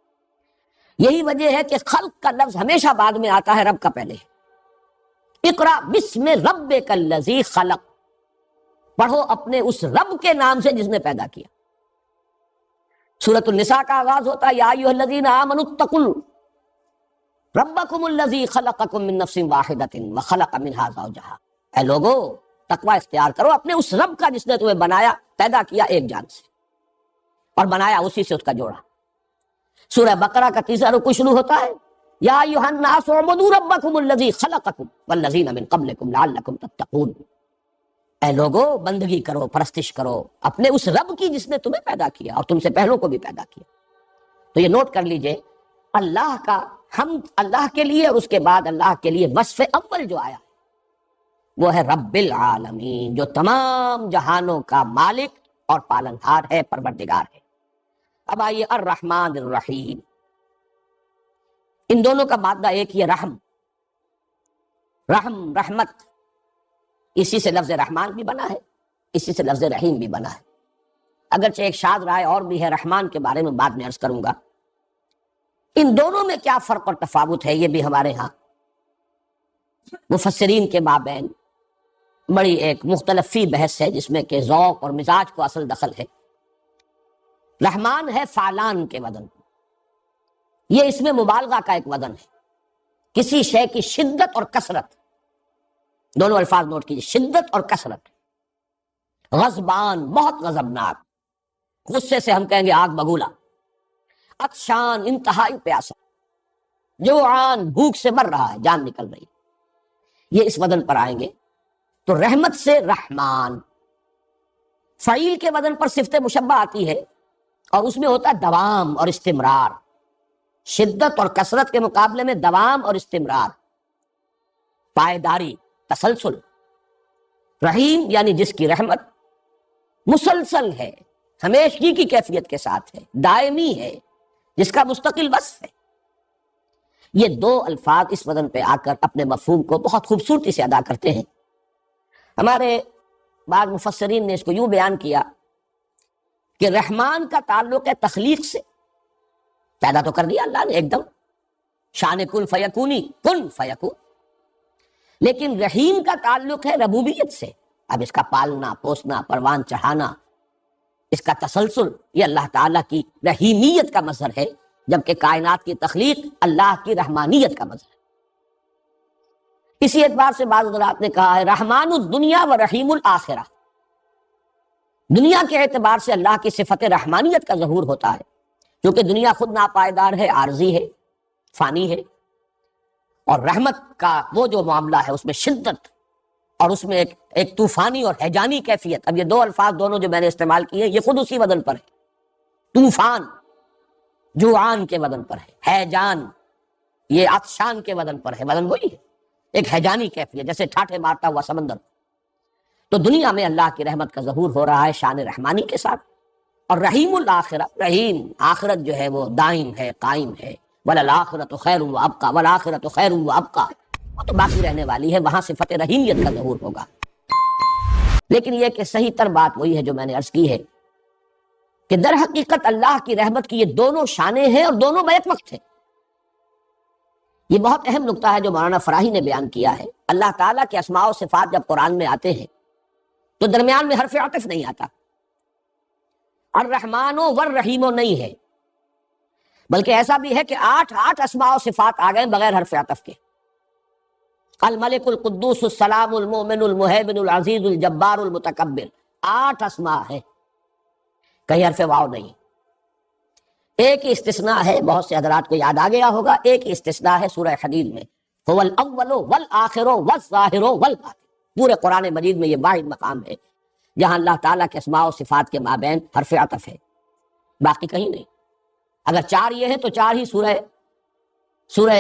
Speaker 1: یہی وجہ ہے کہ خلق کا لفظ ہمیشہ بعد میں آتا ہے، رب کا پہلے ہے۔ اقرا بسم ربک الذی خلق، پڑھو اپنے اس رب کے نام سے جس نے پیدا کیا۔ سورۃ النساء کا آغاز ہوتا ہے یا ایھا الذین آمنوا اتقوا ربکم الذی خلقکم من نفس واحدۃ وخلق منھا زوجہا، اے لوگو تقوی اختیار کرو اپنے اس رب کا جس نے تمہیں بنایا، پیدا کیا ایک جان سے، اور بنایا اسی سے اس کا جوڑا۔ سورہ بقرہ کا تیسرا رکوع شروع ہوتا ہے یا ایھا الناس اعبدوا ربکم الذی خلقکم والذین من قبلکم لعلکم تتقون، اے لوگو بندگی کرو، پرستش کرو اپنے اس رب کی جس نے تمہیں پیدا کیا اور تم سے پہلوں کو بھی پیدا کیا۔ تو یہ نوٹ کر لیجئے، اللہ کا حمد اللہ کے لیے، اور اس کے بعد اللہ کے لیے وصف اول جو آیا وہ ہے رب العالمین، جو تمام جہانوں کا مالک اور پالنہار ہے، پروردگار ہے۔ اب آئیے الرحمن الرحیم، ان دونوں کا مادہ ایک ہی ہے، رحم، رحم، رحمت، اسی سے لفظ رحمان بھی بنا ہے، اسی سے لفظ رحیم بھی بنا ہے۔ اگرچہ ایک شاذ رائے اور بھی ہے رحمان کے بارے میں بعد میں عرض کروں گا۔ ان دونوں میں کیا فرق اور تفاوت ہے، یہ بھی ہمارے ہاں مفسرین کے مابین بڑی ایک مختلف فی بحث ہے، جس میں کہ ذوق اور مزاج کو اصل دخل ہے۔ رحمان ہے فعلان کے وزن، یہ اس میں مبالغہ کا ایک وزن ہے، کسی شے کی شدت اور کثرت، دونوں الفاظ نوٹ کیجیے، شدت اور کثرت۔ غضبان، بہت غضبناک، غصے سے ہم کہیں گے آگ بگولا۔ عطشان، انتہائی پیاسا۔ جوعان، بھوک سے مر رہا ہے، جان نکل رہی ہے۔ یہ اس وزن پر آئیں گے تو رحمت سے رحمان، فعیل کے وزن پر صفت مشبہ آتی ہے اور اس میں ہوتا ہے دوام اور استمرار، شدت اور کثرت کے مقابلے میں دوام اور استمرار، پائیداری، تسلسل۔ رحیم یعنی جس کی رحمت مسلسل ہے، ہمیشگی کی کیفیت کے ساتھ ہے، دائمی ہے، جس کا مستقل وصف ہے۔ یہ دو الفاظ اس وزن پہ آ کر اپنے مفہوم کو بہت خوبصورتی سے ادا کرتے ہیں۔ ہمارے بعض مفسرین نے اس کو یوں بیان کیا کہ رحمان کا تعلق ہے تخلیق سے، پیدا تو کر دیا اللہ نے ایک دم، شان کن فیکونی، کن فیکون، لیکن رحیم کا تعلق ہے ربوبیت سے، اب اس کا پالنا، پوسنا، پروان چڑھانا، اس کا تسلسل، یہ اللہ تعالیٰ کی رحیمیت کا مظہر ہے، جبکہ کائنات کی تخلیق اللہ کی رحمانیت کا مظہر ہے۔ اسی اعتبار سے بعض حضرات نے کہا ہے رحمان الدنیا و رحیم الآخرہ، دنیا کے اعتبار سے اللہ کی صفت رحمانیت کا ظہور ہوتا ہے، کیونکہ دنیا خود ناپائیدار ہے، عارضی ہے، فانی ہے، اور رحمت کا وہ جو معاملہ ہے اس میں شدت اور اس میں ایک طوفانی اور ہیجانی کیفیت. اب یہ دو الفاظ دونوں جو میں نے استعمال کیے یہ خود اسی وزن پر ہے. طوفان جوعان کے وزن پر ہے، ہیجان یہ عطشان کے وزن پر ہے، وزن وہی ہے، ایک ہیجانی کیفیت جیسے ٹھاٹھے مارتا ہوا سمندر. تو دنیا میں اللہ کی رحمت کا ظہور ہو رہا ہے شان رحمانی کے ساتھ. اور رحیم الآخرہ، رحیم آخرت جو ہے وہ دائم ہے، قائم ہے. وَلَلْآخِرَةُ خَيْرٌ وَأَبْقَىٰ وَالْآخِرَةُ خَيْرٌ وَأَبْقَىٰ، وہ تو باقی رہنے والی ہے، وہاں صفت رحیمیت کا ظہور ہوگا. لیکن یہ کہ صحیح تر بات وہی ہے جو میں نے عرض کی ہے کہ در حقیقت اللہ کی رحمت کی یہ دونوں شانیں ہیں اور دونوں بیک وقت ہیں. یہ بہت اہم نقطہ ہے جو مولانا فراہی نے بیان کیا ہے. اللہ تعالیٰ کے اسماء و صفات جب قرآن میں آتے ہیں تو درمیان میں حرف عطف نہیں آتا. الرحمن والرحیم نہیں ہے، بلکہ ایسا بھی ہے کہ 8 اسماء و صفات آ گئے بغیر حرف عطف کے. الملک القدوس السلام المؤمن المہیمن العزیز الجبار المتکبر، 8 اسماء ہے، کہیں حرف واو نہیں. ایک ہی استثناء ہے، بہت سے حضرات کو یاد آ گیا ہوگا، ایک ہی استثناء ہے سورہ حدید میں، هو الاول والآخر والظاہر والباطن. پورے قرآن مجید میں یہ واحد مقام ہے جہاں اللہ تعالیٰ کے اسماء و صفات کے مابین حرف عطف ہے، باقی کہیں نہیں. اگر 4 یہ ہیں تو 4 ہی سورہ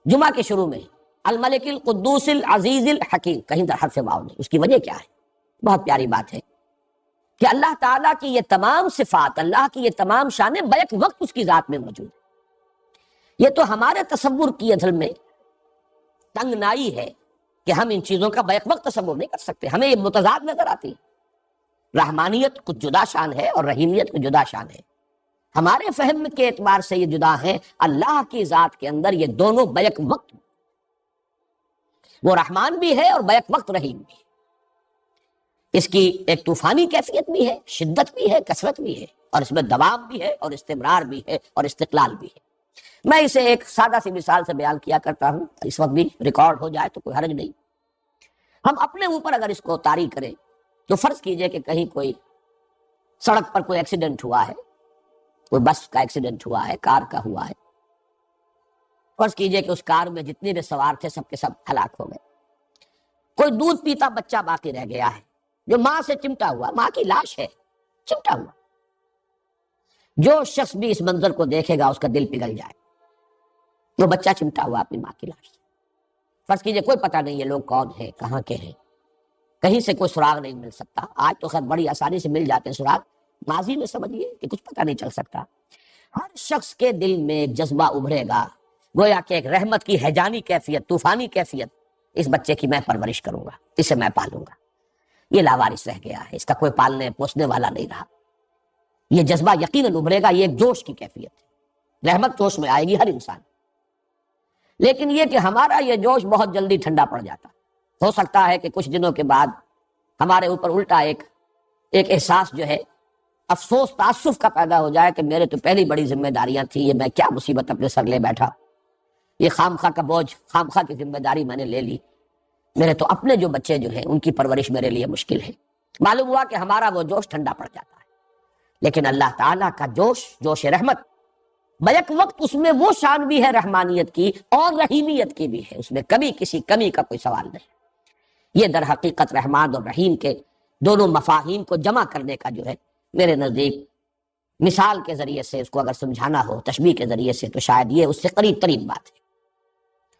Speaker 1: جمعہ کے شروع میں الملک القدوس العزیز الحکیم، کہیں در حرف واو نہیں. اس کی وجہ کیا ہے؟ بہت پیاری بات ہے کہ اللہ تعالیٰ کی یہ تمام صفات، اللہ کی یہ تمام شانیں بیک وقت اس کی ذات میں موجود ہیں. یہ تو ہمارے تصور کی اصل میں تنگنائی ہے کہ ہم ان چیزوں کا بیک وقت تصور نہیں کر سکتے، ہمیں یہ متضاد نظر آتی ہے. رحمانیت کچھ جدا شان ہے اور رحیمیت کچھ جدا شان ہے. ہمارے فہم کے اعتبار سے یہ جدا ہیں، اللہ کی ذات کے اندر یہ دونوں بیک وقت، وہ رحمان بھی ہے اور بیک وقت رحیم بھی ہے. اس کی ایک طوفانی کیفیت بھی ہے، شدت بھی ہے، کثرت بھی ہے، اور اس میں دوام بھی ہے اور استمرار بھی ہے اور استقلال بھی ہے. میں اسے ایک سادہ سی مثال سے بیان کیا کرتا ہوں، اس وقت بھی ریکارڈ ہو جائے تو کوئی حرج نہیں. ہم اپنے اوپر اگر اس کو طاری کریں تو فرض کیجئے کہ کہیں کوئی سڑک پر کوئی ایکسیڈنٹ ہوا ہے، کوئی بس کا ایکسیڈنٹ ہوا ہے، کار کا ہوا ہے. فرض کیجئے کہ اس کار میں جتنے بھی سوار تھے سب کے سب ہلاک ہو گئے. کوئی دودھ پیتا بچہ باقی رہ گیا ہے جو ماں سے چمٹا ہوا، ماں کی لاش ہے، چمٹا ہوا. جو شخص بھی اس منظر کو دیکھے گا اس کا دل پگھل جائے. وہ بچہ چمٹا ہوا اپنی ماں کی لاش سے. فرض کیجئے کوئی پتہ نہیں یہ لوگ کون ہیں، کہاں کے ہیں، کہیں سے کوئی سراغ نہیں مل سکتا. آج تو خیر بڑی آسانی سے مل جاتے ہیں سراغ، ماضی میں سمجھیے کہ کچھ پتہ نہیں چل سکتا. ہر شخص کے دل میں ایک جذبہ ابھرے گا، گویا کہ ایک رحمت کی ہیجانی کیفیت، طوفانی کیفیت. اس بچے کی میں پرورش کروں گا، اسے میں پالوں گا. یہ لاوارث رہ گیا ہے، اس کا کوئی پالنے پوسنے والا نہیں رہا. یہ جذبہ یقیناً ابھرے گا، یہ ایک جوش کی کیفیت ہے. رحمت جوش میں آئے گی ہر انسان. لیکن یہ کہ ہمارا یہ جوش بہت جلدی ٹھنڈا پڑ جاتا. ہو سکتا ہے کہ کچھ دنوں کے بعد ہمارے اوپر الٹا ایک احساس جو ہے افسوس تعصف کا پیدا ہو جائے کہ میرے تو پہلی بڑی ذمہ داریاں تھیں، یہ میں کیا مصیبت اپنے سر لے بیٹھا، یہ خامخواہ کا بوجھ، خامخواہ کی ذمہ داری میں نے لے لی، میرے تو اپنے جو بچے جو ہیں ان کی پرورش میرے لیے مشکل ہے. معلوم ہوا کہ ہمارا وہ جوش ٹھنڈا پڑ جاتا ہے. لیکن اللہ تعالیٰ کا جوش رحمت بیک وقت اس میں وہ شان بھی ہے رحمانیت کی اور رحیمیت کی بھی ہے، اس میں کبھی کسی کمی کا کوئی سوال نہیں. یہ در حقیقت رحمان اور رحیم کے دونوں مفاہیم کو جمع کرنے کا جو ہے میرے نزدیک مثال کے ذریعے سے اس کو اگر سمجھانا ہو، تشبیہ کے ذریعے سے، تو شاید یہ اس سے قریب ترین بات ہے.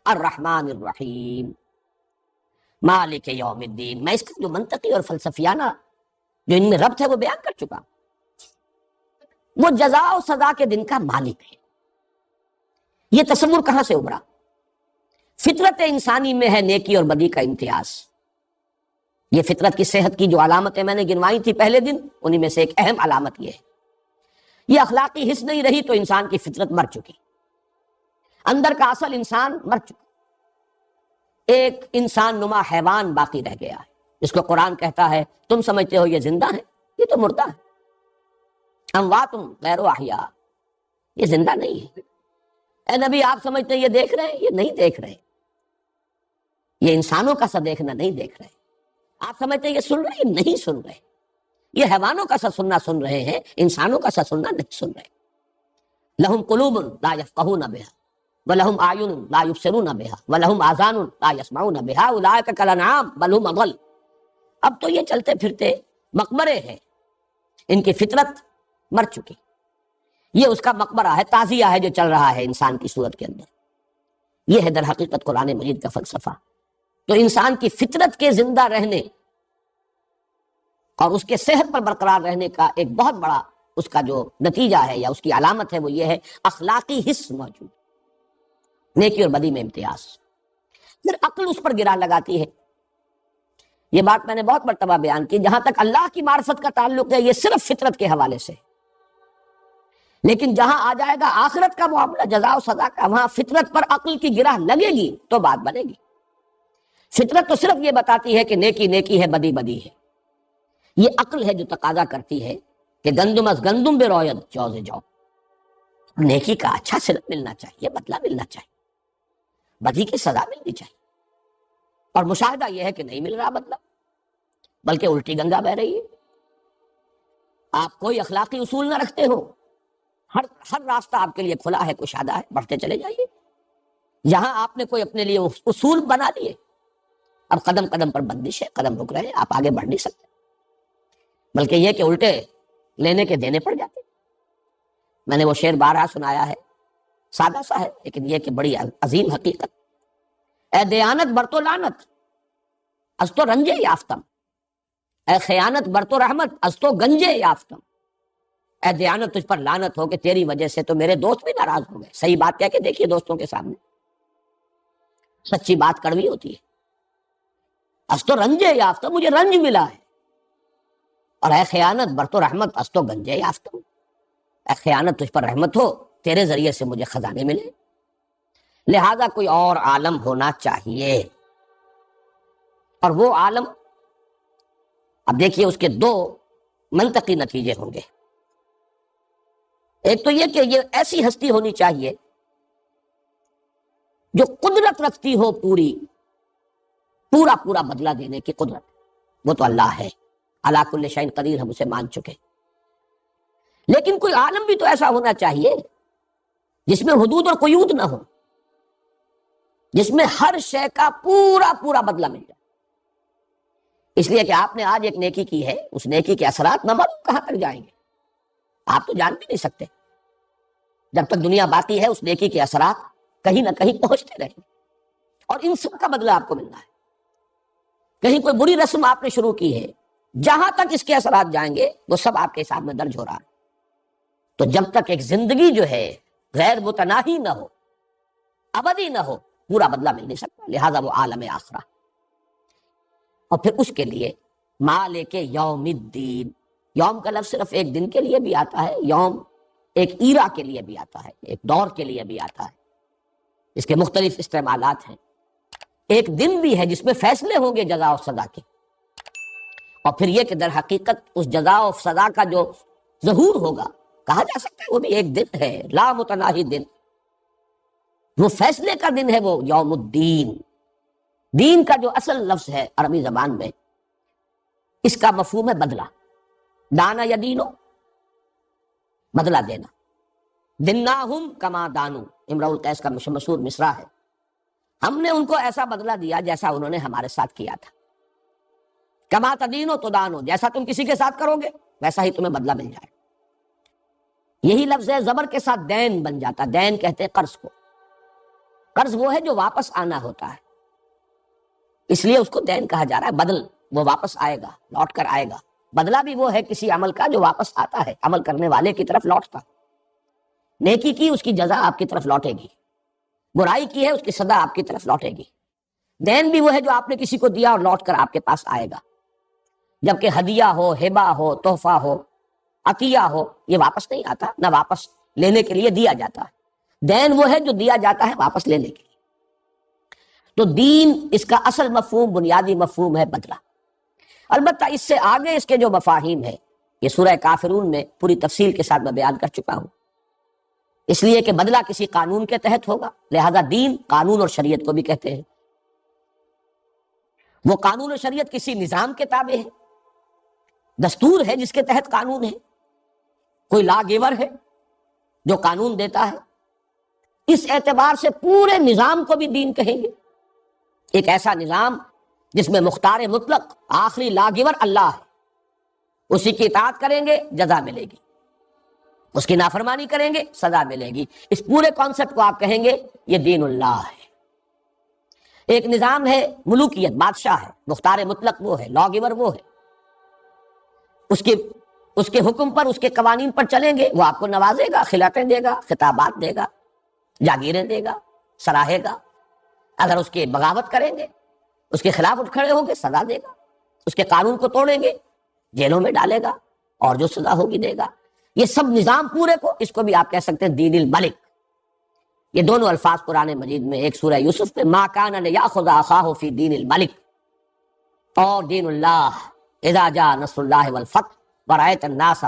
Speaker 1: الرحمن الرحیم مالک یوم الدین. میں اس کا جو منطقی اور فلسفیانہ جو ان میں ربط ہے وہ بیان کر چکا. وہ جزا و سزا کے دن کا مالک ہے. یہ تصور کہاں سے ابھرا؟ فطرت انسانی میں ہے نیکی اور بدی کا امتیاز. یہ فطرت کی صحت کی جو علامتیں میں نے گنوائی تھی پہلے دن، انہی میں سے ایک اہم علامت یہ ہے. یہ اخلاقی حس نہیں رہی تو انسان کی فطرت مر چکی، اندر کا اصل انسان مر چکا. ایک انسان نما حیوان باقی رہ گیا ہے جس کو قرآن کہتا ہے تم سمجھتے ہو یہ زندہ ہے، یہ تو مردہ ہے. اموات غیر احیاء، یہ زندہ نہیں ہے. اے نبی آپ سمجھتے ہیں یہ دیکھ رہے ہیں، یہ نہیں دیکھ رہے. یہ انسانوں کا سا دیکھنا نہیں دیکھ رہے. آپ سمجھتے ہیں یہ سن رہے ہیں، یہ نہیں سن رہے. یہ حیوانوں کا سا سننا سن رہے ہیں، انسانوں کا سا سننا نہیں سن رہے. لہم قلوب لا یفقہون بہا، وَلَهُمْ أَعْيُنٌ لَا يُبْصِرُونَ بِهَا وَلَهُمْ آذَانٌ لَا يَسْمَعُونَ بِهَا أُولَٰئِكَ كَالْأَنْعَامِ بَلْ هُمْ أَضَلُّ۔ اب تو یہ چلتے پھرتے مقبرے ہیں، ان کی فطرت مر چکی، یہ اس کا مقبرہ ہے، تعزیہ ہے جو چل رہا ہے انسان کی صورت کے اندر۔ یہ ہے در حقیقت قرآن مجید کا فلسفہ۔ تو انسان کی فطرت کے زندہ رہنے اور اس کے صحت پر برقرار رہنے کا ایک بہت بڑا اس کا جو نتیجہ ہے یا اس کی علامت ہے وہ یہ ہے اخلاقی حس موجود، نیکی اور بدی میں امتیاز۔ پھر عقل اس پر گرا لگاتی ہے۔ یہ بات میں نے بہت مرتبہ بیان کی، جہاں تک اللہ کی معرفت کا تعلق ہے یہ صرف فطرت کے حوالے سے، لیکن جہاں آ جائے گا آخرت کا معاملہ، جزا و سزا کا، وہاں فطرت پر عقل کی گرہ لگے گی تو بات بنے گی۔ فطرت تو صرف یہ بتاتی ہے کہ نیکی نیکی ہے، بدی بدی ہے۔ یہ عقل ہے جو تقاضا کرتی ہے کہ گندم از گندم بے روید جوز جو، نیکی کا اچھا صلت ملنا چاہیے، بدلہ ملنا چاہیے، بدی کی سزا ملنی چاہیے۔ اور مشاہدہ یہ ہے کہ نہیں مل رہا بدلہ، بلکہ الٹی گنگا بہ رہی ہے۔ آپ کوئی اخلاقی اصول نہ رکھتے ہو، ہر راستہ آپ کے لیے کھلا ہے، کشادہ ہے، بڑھتے چلے جائیے۔ یہاں آپ نے کوئی اپنے لیے اصول بنا لیے، اب قدم قدم پر بندش ہے، قدم رک رہے ہیں، آپ آگے بڑھ نہیں سکتے، بلکہ یہ کہ الٹے لینے کے دینے پڑ جاتے۔ میں نے وہ شعر بارہا سنایا ہے، سادہ سا ہے لیکن یہ کہ بڑی عظیم حقیقت۔ اے دیانت بر تو لعنت از تو رنجے یافتم، اے خیانت بر تو رحمت از تو گنجے یافتم۔ اے دیانت تجھ پر لعنت ہو کہ تیری وجہ سے تو میرے دوست بھی ناراض ہو گئے۔ صحیح بات کہہ کے دیکھیے دوستوں کے سامنے، سچی بات کڑوی ہوتی ہے۔ از تو رنجے یافتم، مجھے رنج ملا ہے۔ اور اے خیانت بر تو رحمت از تو گنجے یافتم، اے خیانت تجھ پر رحمت ہو، تیرے ذریعے سے مجھے خزانے ملے۔ لہذا کوئی اور عالم ہونا چاہیے، اور وہ عالم، اب دیکھیے اس کے دو منطقی نتیجے ہوں گے۔ ایک تو یہ کہ یہ ایسی ہستی ہونی چاہیے جو قدرت رکھتی ہو پورا بدلہ دینے کی قدرت، وہ تو اللہ ہے، علی کل شیء قدیر، ہم اسے مان چکے۔ لیکن کوئی عالم بھی تو ایسا ہونا چاہیے جس میں حدود اور قیود نہ ہو، جس میں ہر شے کا پورا بدلہ مل جائے۔ اس لیے کہ آپ نے آج ایک نیکی کی ہے، اس نیکی کے اثرات نہ معلوم کہاں تک جائیں گے، آپ تو جان بھی نہیں سکتے۔ جب تک دنیا باقی ہے اس نیکی کے اثرات کہیں نہ کہیں پہنچتے رہیں، اور ان سب کا بدلہ آپ کو ملنا ہے۔ کہیں کوئی بری رسم آپ نے شروع کی ہے، جہاں تک اس کے اثرات جائیں گے وہ سب آپ کے حساب میں درج ہو رہا ہے۔ تو جب تک ایک زندگی جو ہے غیر متناہی نہ ہو، ابدی نہ ہو، پورا بدلہ مل نہیں سکتا۔ لہذا وہ عالم آخرہ، اور پھر اس کے لیے مالک یوم الدین، یوم کا لفظ صرف ایک دن کے لیے بھی آتا ہے، یوم ایک ایرا کے لیے بھی آتا ہے، ایک دور کے لیے بھی آتا ہے، اس کے مختلف استعمالات ہیں۔ ایک دن بھی ہے جس میں فیصلے ہوں گے جزا و سزا کے، اور پھر یہ کہ در حقیقت اس جزا و سزا کا جو ظہور ہوگا، کہا جا سکتا ہے وہ بھی ایک دن ہے، لا متناہی دن، وہ فیصلے کا دن ہے، وہ یوم الدین۔ دین کا جو اصل لفظ ہے عربی زبان میں، اس کا مفہوم ہے بدلہ، دانا یا دینو، بدلہ دینا۔ دناہم کما دانو، امرؤ القیس کا مشہور مصرع ہے، ہم نے ان کو ایسا بدلہ دیا جیسا انہوں نے ہمارے ساتھ کیا تھا۔ کما تدینو تدانو، جیسا تم کسی کے ساتھ کرو گے ویسا ہی تمہیں بدلہ مل جائے۔ یہی لفظ ہے، زبر کے ساتھ دین بن جاتا، دین کہتے ہیں قرض کو۔ قرض وہ ہے جو واپس آنا ہوتا ہے، اس لیے اس کو دین کہا جا رہا ہے۔ بدل، وہ واپس آئے گا، لوٹ کر آئے گا۔ بدلہ بھی وہ ہے کسی عمل کا جو واپس آتا ہے، عمل کرنے والے کی طرف لوٹتا۔ نیکی کی اس کی جزا آپ کی طرف لوٹے گی، برائی کی ہے اس کی سزا آپ کی طرف لوٹے گی۔ دین بھی وہ ہے جو آپ نے کسی کو دیا اور لوٹ کر آپ کے پاس آئے گا، جبکہ ہدیہ ہو، ہبہ ہو، تحفہ ہو، عطیہ ہو، یہ واپس نہیں آتا، نہ واپس لینے کے لیے دیا جاتا ہے۔ دین وہ ہے جو دیا جاتا ہے واپس لینے کے لیے۔ تو دین، اس کا اصل مفہوم، بنیادی مفہوم ہے بدلہ۔ البتہ اس سے آگے اس کے جو مفاہیم ہے، یہ سورہ کافرون میں پوری تفصیل کے ساتھ میں بیان کر چکا ہوں۔ اس لیے کہ بدلہ کسی قانون کے تحت ہوگا، لہذا دین قانون اور شریعت کو بھی کہتے ہیں۔ وہ قانون اور شریعت کسی نظام کے تابع ہے، دستور ہے جس کے تحت قانون ہے، کوئی لا گیور ہے جو قانون دیتا ہے، اس اعتبار سے پورے نظام کو بھی دین کہیں گے. ایک ایسا نظام جس میں مختار مطلق آخری لاگور اللہ ہے، اسی کی اطاعت کریں گے جزا ملے گی، اس کی نافرمانی کریں گے سزا ملے گی. اس پورے کانسیپٹ کو آپ کہیں گے یہ دین اللہ ہے. ایک نظام ہے ملوکیت، بادشاہ ہے، مختار مطلق وہ ہے، لاگور وہ ہے، اس کے حکم پر، اس کے قوانین پر چلیں گے، وہ آپ کو نوازے گا، خلعتیں دے گا، خطابات دے گا، جاگیریں دے گا، سراہے گا. اگر اس کے بغاوت کریں گے، اس کے خلاف اٹھ کھڑے ہوں گے، سزا دے گا. اس کے قانون کو توڑیں گے، جیلوں میں ڈالے گا، اور جو سزا ہوگی دے گا. یہ سب نظام پورے کو، اس کو بھی آپ کہہ سکتے ہیں دین الملک. یہ دونوں الفاظ قرآن مجید میں، ایک سورہ یوسف میں ما کان لیأخذ اخاہ فی دین الملک، اور دین اللہ اذا جاء نصر اللہ والفتح ورأیت الناس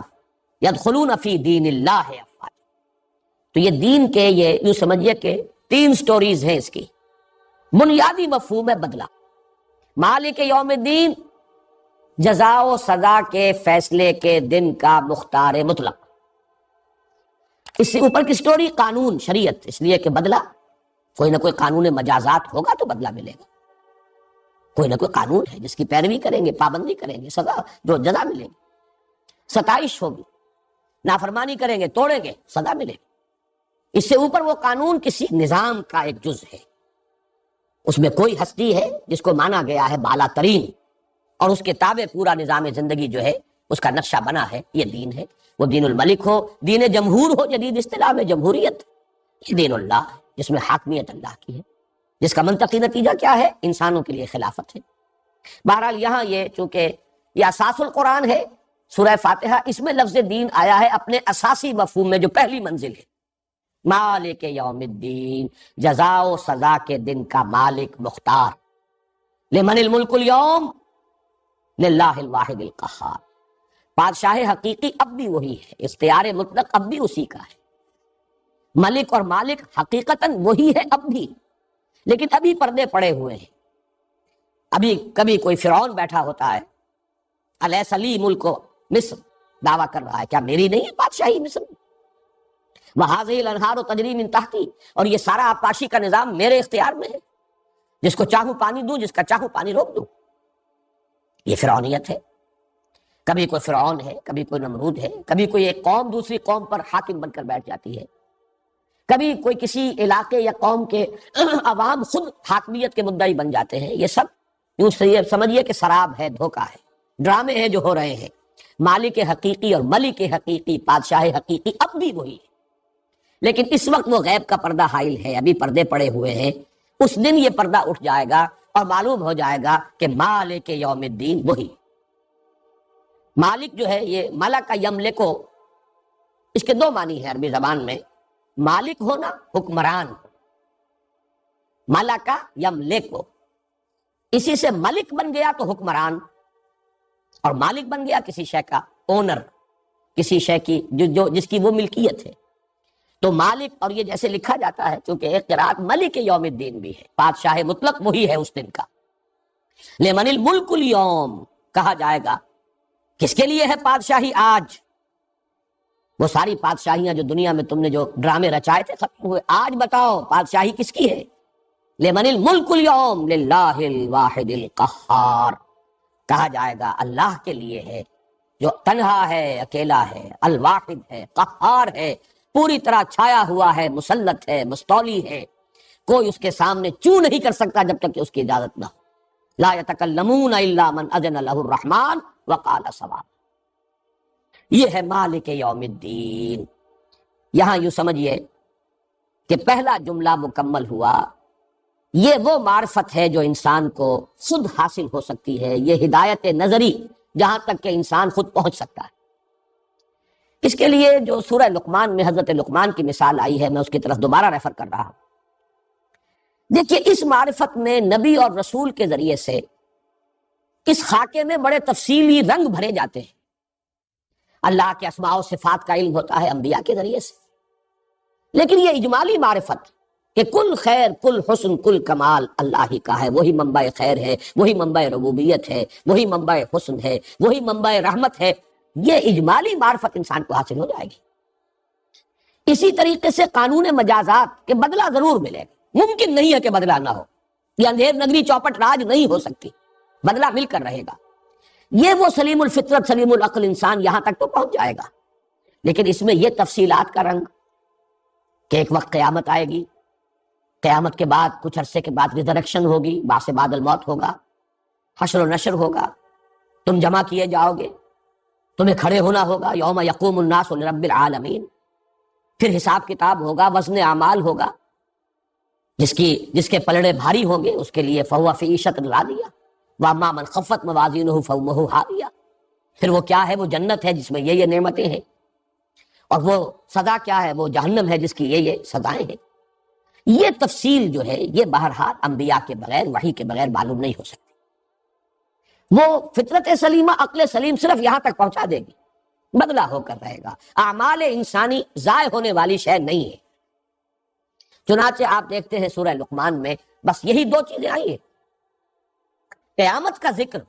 Speaker 1: یدخلون فی دین اللہ افواجا. تو یہ دین کے، یہ یوں سمجھیے کہ 3 سٹوریز ہیں اس کی. بنیادی مفہوم ہے بدلہ. مالک یوم الدین، جزا و سزا کے فیصلے کے دن کا مختار مطلق. اس سے اوپر کی سٹوری قانون، شریعت، اس لیے کہ بدلہ، کوئی نہ کوئی قانون مجازات ہوگا تو بدلہ ملے گا. کوئی نہ کوئی قانون ہے جس کی پیروی کریں گے، پابندی کریں گے، سزا جو جزا ملے گی. ستائش ہوگی، نافرمانی کریں گے، توڑیں گے، سزا ملے گی. اس سے اوپر وہ قانون کسی نظام کا ایک جز ہے. اس میں کوئی ہستی ہے جس کو مانا گیا ہے بالا ترین، اور اس کے تابع پورا نظام زندگی جو ہے اس کا نقشہ بنا ہے. یہ دین ہے. وہ دین الملک ہو، دین جمہور ہو، جدید اصطلاح میں جمہوریت، یہ دین اللہ ہے جس میں حاکمیت اللہ کی ہے، جس کا منطقی نتیجہ کیا ہے؟ انسانوں کے لیے خلافت ہے. بہرحال یہاں یہ چونکہ یہ اساس القرآن ہے، سورہ فاتحہ، اس میں لفظ دین آیا ہے اپنے اساسی مفہوم میں جو پہلی منزل ہے. مالک یوم الدین، جزا و سزا کے دن کا مالک، مختار. لمن الملک اليوم للہ الواحد القہار. بادشاہ حقیقی اب بھی وہی ہے، اختیار مطلق اب بھی اسی کا ہے. ملک اور مالک حقیقتاً وہی ہے اب بھی، لیکن ابھی پردے پڑے ہوئے ہیں. ابھی کبھی کوئی فرعون بیٹھا ہوتا ہے، الیس لی ملک مصر، دعویٰ کر رہا ہے کیا میری نہیں ہے بادشاہی مصر؟ وہذہ الانہار تجری من تحتی، اور یہ سارا آبپاشی کا نظام میرے اختیار میں ہے، جس کو چاہوں پانی دوں، جس کا چاہوں پانی روک دوں. یہ فرعونیت ہے. کبھی کوئی فرعون ہے، کبھی کوئی نمرود ہے، کبھی کوئی ایک قوم دوسری قوم پر حاکم بن کر بیٹھ جاتی ہے، کبھی کوئی کسی علاقے یا قوم کے عوام خود حاکمیت کے مدعی بن جاتے ہیں. یہ سب یوں سمجھیے کہ سراب ہے، دھوکہ ہے، ڈرامے ہیں جو ہو رہے ہیں. مالک حقیقی اور ملک حقیقی، بادشاہ حقیقی اب بھی وہی ہے، لیکن اس وقت وہ غیب کا پردہ حائل ہے، ابھی پردے پڑے ہوئے ہیں. اس دن یہ پردہ اٹھ جائے گا اور معلوم ہو جائے گا کہ مالک یوم الدین وہی. مالک جو ہے، یہ ملک یملکو، اس کے 2 معنی ہیں عربی زبان میں. مالک ہونا، حکمران، ملک یملکو. اسی سے ملک بن گیا تو حکمران، اور مالک بن گیا کسی شے کا اونر، کسی شے کی جس کی وہ ملکیت ہے. تو مالک، اور یہ جیسے لکھا جاتا ہے چونکہ ایک قرات ملک یوم الدین بھی ہے، بادشاہ مطلق وہی ہے اس دن کا. لمن الملک اليوم، کہا جائے گا کس کے لیے ہے بادشاہی آج؟ وہ ساری بادشاہیاں جو دنیا میں تم نے جو ڈرامے رچائے تھے ختم ہوئے، آج بتاؤ بادشاہی کس کی ہے؟ لمن الملک اليوم للہ الواحد القہار. کہا جائے گا اللہ کے لیے ہے جو تنہا ہے، اکیلا ہے، الواحد ہے، قہار ہے، پوری طرح چھایا ہوا ہے، مسلط ہے، مستولی ہے. کوئی اس کے سامنے چوں نہیں کر سکتا جب تک کہ اس کی اجازت نہ ہو. لا یتکلمون الا من اذن له الرحمن وقال صواب. یہ ہے مالک یوم الدین. یہاں یوں سمجھیے کہ پہلا جملہ مکمل ہوا. یہ وہ معرفت ہے جو انسان کو خود حاصل ہو سکتی ہے، یہ ہدایت نظری جہاں تک کہ انسان خود پہنچ سکتا ہے. اس کے لیے جو سورہ لقمان میں حضرت لقمان کی مثال آئی ہے، میں اس کی طرف دوبارہ ریفر کر رہا ہوں. دیکھیے اس معرفت میں نبی اور رسول کے ذریعے سے اس خاکے میں بڑے تفصیلی رنگ بھرے جاتے ہیں. اللہ کے اسماء و صفات کا علم ہوتا ہے انبیاء کے ذریعے سے، لیکن یہ اجمالی معرفت کہ کل خیر، کل حسن، کل کمال اللہ ہی کا ہے، وہی منبع خیر ہے، وہی منبع ربوبیت ہے، وہی منبع حسن ہے، وہی منبع رحمت ہے، یہ اجمالی معرفت انسان کو حاصل ہو جائے گی. اسی طریقے سے قانون مجازات کہ بدلہ ضرور ملے گا، ممکن نہیں ہے کہ بدلہ نہ ہو، یہ اندھیر نگری چوپٹ راج نہیں ہو سکتی، بدلہ مل کر رہے گا۔ یہ وہ سلیم الفطرت سلیم العقل انسان یہاں تک تو پہنچ جائے گا، لیکن اس میں یہ تفصیلات کا رنگ کہ ایک وقت قیامت آئے گی، قیامت کے بعد کچھ عرصے کے بعد ریزریکشن ہوگی، بعث بعد الموت ہوگا، حشر و نشر ہوگا، تم جمع کیے جاؤ گے، تمہیں کھڑے ہونا ہوگا، یوم یقوم الناس لرب العالمین، پھر حساب کتاب ہوگا، وزن اعمال ہوگا، جس کے پلڑے بھاری ہوں گے اس کے لیے فہو فی عیشۃ راضیہ واما من خفت موازینہ فامہ ہاویہ، پھر وہ کیا ہے؟ وہ جنت ہے جس میں یہ نعمتیں ہیں، اور وہ سزا کیا ہے؟ وہ جہنم ہے جس کی یہ سزائیں ہیں۔ یہ تفصیل جو ہے یہ بہرحال انبیاء کے بغیر، وحی کے بغیر معلوم نہیں ہو سکتی۔ وہ فطرت سلیمہ، عقل سلیم صرف یہاں تک پہنچا دے گی، بدلہ ہو کر رہے گا۔ اعمال انسانی ضائع ہونے والی شے نہیں ہے۔ چنانچہ آپ دیکھتے ہیں سورہ لقمان میں بس یہی دو چیزیں آئی ہیں، قیامت کا ذکر،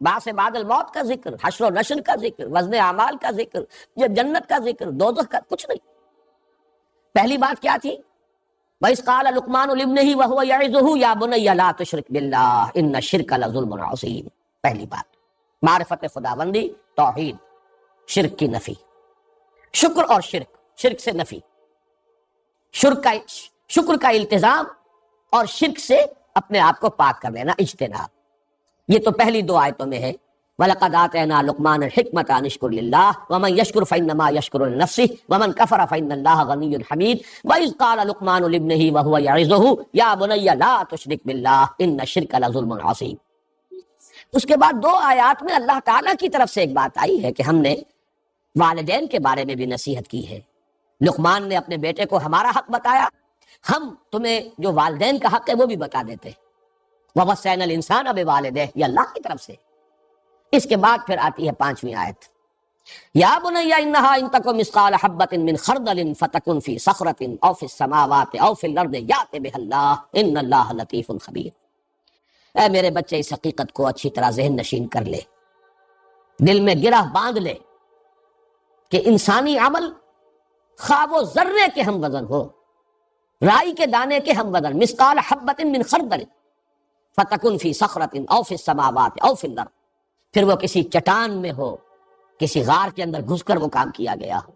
Speaker 1: بعث بعد الموت کا ذکر، حشر و نشر کا ذکر، وزن اعمال کا ذکر، یہ جنت کا ذکر، دوزخ کا کچھ نہیں۔ پہلی بات کیا تھی؟ وَإِذْ قَالَ لُقْمَانُ لِابْنِهِ وَهُوَ يَعِظُهُ يَا بُنَيَّ لَا تُشْرِكْ بِاللَّهِ إِنَّ الشِّرْكَ لَظُلْمٌ عَظِيمٌ۔ پہلی بات معرفت خداوندی، توحید، شرک کی نفی، شکر اور شرک سے نفی، شکر کا التزام اور شرک سے اپنے آپ کو پاک کر لینا، اجتناب۔ یہ تو پہلی دو آیتوں میں ہے، وَلَقَدْ آتَيْنَا لُقْمَانَ الْحِكْمَةَ أَنِ اشْكُرْ لِلَّهِ وَمَنْ يَشْكُرْ فَإِنَّمَا يَشْكُرُ لِنَفْسِهِ وَمَنْ كَفَرَ فَإِنَّ اللَّهَ غَنِيٌّ حَمِيدٌ وَإِذْ قَالَ لُقْمَانُ لِابْنِهِ وَهُوَ يَعِظُهُ يَا بُنَيَّ لَا تُشْرِكْ بِاللَّهِ إِنَّ الشِّرْكَ لَظُلْمٌ عَظِيمٌ۔ اس کے بعد دو آیات میں اللہ تعالیٰ کی طرف سے ایک بات آئی ہے کہ ہم نے والدین کے بارے میں بھی نصیحت کی ہے۔ لقمان نے اپنے بیٹے کو ہمارا حق بتایا، ہم تمہیں جو والدین کا حق ہے وہ بھی بتا دیتے ہیں۔ وَوَصَّيْنَا الْإِنسَانَ بِوَالِدَيْهِ، یہ اللہ کی طرف سے۔ اس کے بعد پھر آتی ہے پانچویں آیت، یا بنی انہا ان تک مثقال حبۃ من خردل فتکن فی صخرۃ او فی السماوات او فی الارض یأت بها اللہ ان اللہ لطیف خبیر۔ اے میرے بچے، اس حقیقت کو اچھی طرح ذہن نشین کر لے، دل میں گرہ باندھ لے کہ انسانی عمل خواہ وہ ذرے کے ہم وزن ہو، رائی کے دانے کے ہم وزن، مثقال حبۃ من خردل فتکن فی صخرۃ او فی السماوات او فی الارض، پھر وہ کسی چٹان میں ہو، کسی غار کے اندر گھس کر وہ کام کیا گیا ہو،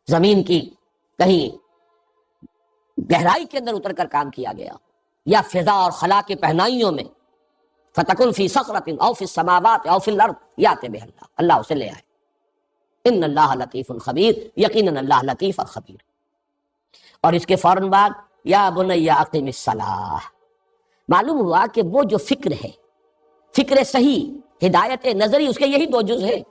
Speaker 1: زمین کی کہیں گہرائی کے اندر اتر کر کام کیا گیا ہو، یا فضا اور خلا کی پہنائیوں میں، فتکن فی صخرۃ او فی السماوات او فی الارض یأت بها اللہ، اللہ اسے لے آئے۔ ان اللہ لطیف خبیر، یقیناً اللہ لطیف اور خبیر۔ اور اس کے فوراً بعد یا بنی اقم الصلاۃ، معلوم ہوا کہ وہ جو فکر ہے، فکر صحیح، ہدایت نظری، اس کے یہی دو جز ہیں۔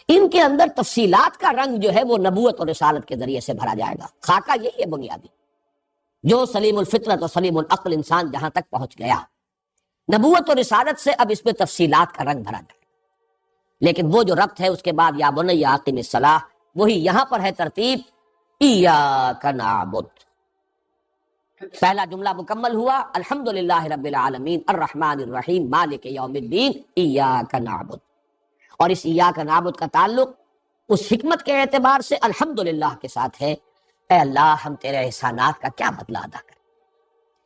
Speaker 1: ان کے اندر تفصیلات کا رنگ جو ہے وہ نبوت اور رسالت کے ذریعے سے بھرا جائے گا۔ خاکہ یہی ہے بنیادی، جو سلیم الفطرت اور سلیم العقل انسان جہاں تک پہنچ گیا، نبوت اور رسالت سے اب اس میں تفصیلات کا رنگ بھرا جائے گا۔ لیکن وہ جو ربط ہے اس کے بعد یا بنی اقم الصلاۃ، وہی یہاں پر ہے ترتیب ایاک نعبد۔ پہلا جملہ مکمل ہوا، الحمدللہ رب العالمین الرحمن الرحیم مالک یوم الدین ایاک نعبد، اور اس ایاک نعبد کا تعلق اس حکمت کے اعتبار سے الحمدللہ کے ساتھ ہے۔ اے اللہ، ہم تیرے احسانات کا کیا بدلہ ادا کریں،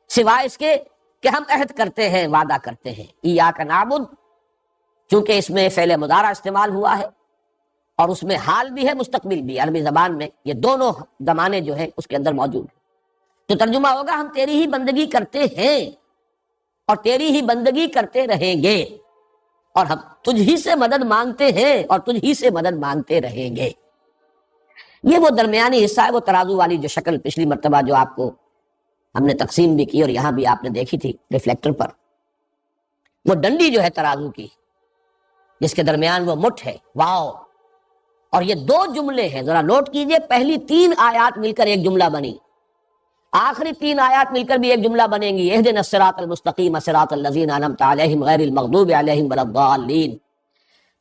Speaker 1: سوائے اس کے کہ ہم عہد کرتے ہیں، وعدہ کرتے ہیں۔ ایاک نعبد، چونکہ اس میں فعل مضارع استعمال ہوا ہے اور اس میں حال بھی ہے، مستقبل بھی، عربی زبان میں یہ دونوں زمانے جو ہیں اس کے اندر موجود ہیں، تو ترجمہ ہوگا ہم تیری ہی بندگی کرتے ہیں اور تیری ہی بندگی کرتے رہیں گے، اور ہم تجھ ہی سے مدد مانگتے ہیں اور تجھ ہی سے مدد مانگتے رہیں گے۔ یہ وہ درمیانی حصہ ہے، وہ ترازو والی جو شکل پچھلی مرتبہ جو آپ کو ہم نے تقسیم بھی کی اور یہاں بھی آپ نے دیکھی تھی ریفلیکٹر پر، وہ ڈنڈی جو ہے ترازو کی، جس کے درمیان وہ مٹھ ہے، واو۔ اور یہ دو جملے ہیں، ذرا نوٹ کیجئے، پہلی تین آیات مل کر ایک جملہ بنی، آخری تین آیات مل کر بھی ایک جملہ بنیں گی، اہدنا الصراط المستقیم صراط الذین انعمت علیہم غیر المغضوب علیہم ولا الضالین۔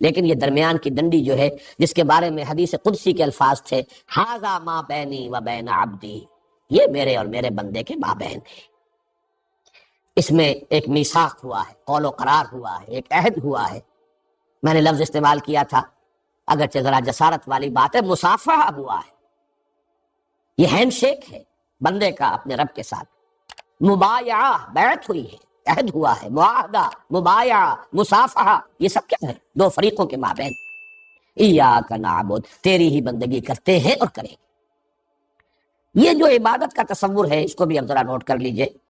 Speaker 1: لیکن یہ درمیان کی ڈنڈی جو ہے، جس کے بارے میں حدیث قدسی کے الفاظ تھے، ھذا ما بینی و بین عبدی، یہ میرے اور میرے بندے کے مابین ہے۔ اس میں ایک میثاق ہوا ہے، قول و قرار ہوا ہے، ایک عہد ہوا ہے۔ میں نے لفظ استعمال کیا تھا، اگرچہ ذرا جسارت والی بات ہے، مصافحہ ہوا ہے۔ یہ ہینڈ شیک ہے بندے کا اپنے رب کے ساتھ. مبایعہ بیعت ہوئی ہے، عہد ہوا ہے. معاہدہ، مبایعہ، مصافحہ، یہ سب کیا ہے؟ دو فریقوں کے مابین. ایاک نعبد، تیری ہی بندگی کرتے ہیں اور کریں گے. یہ جو عبادت کا تصور ہے اس کو بھی اب ذرا نوٹ کر لیجئے.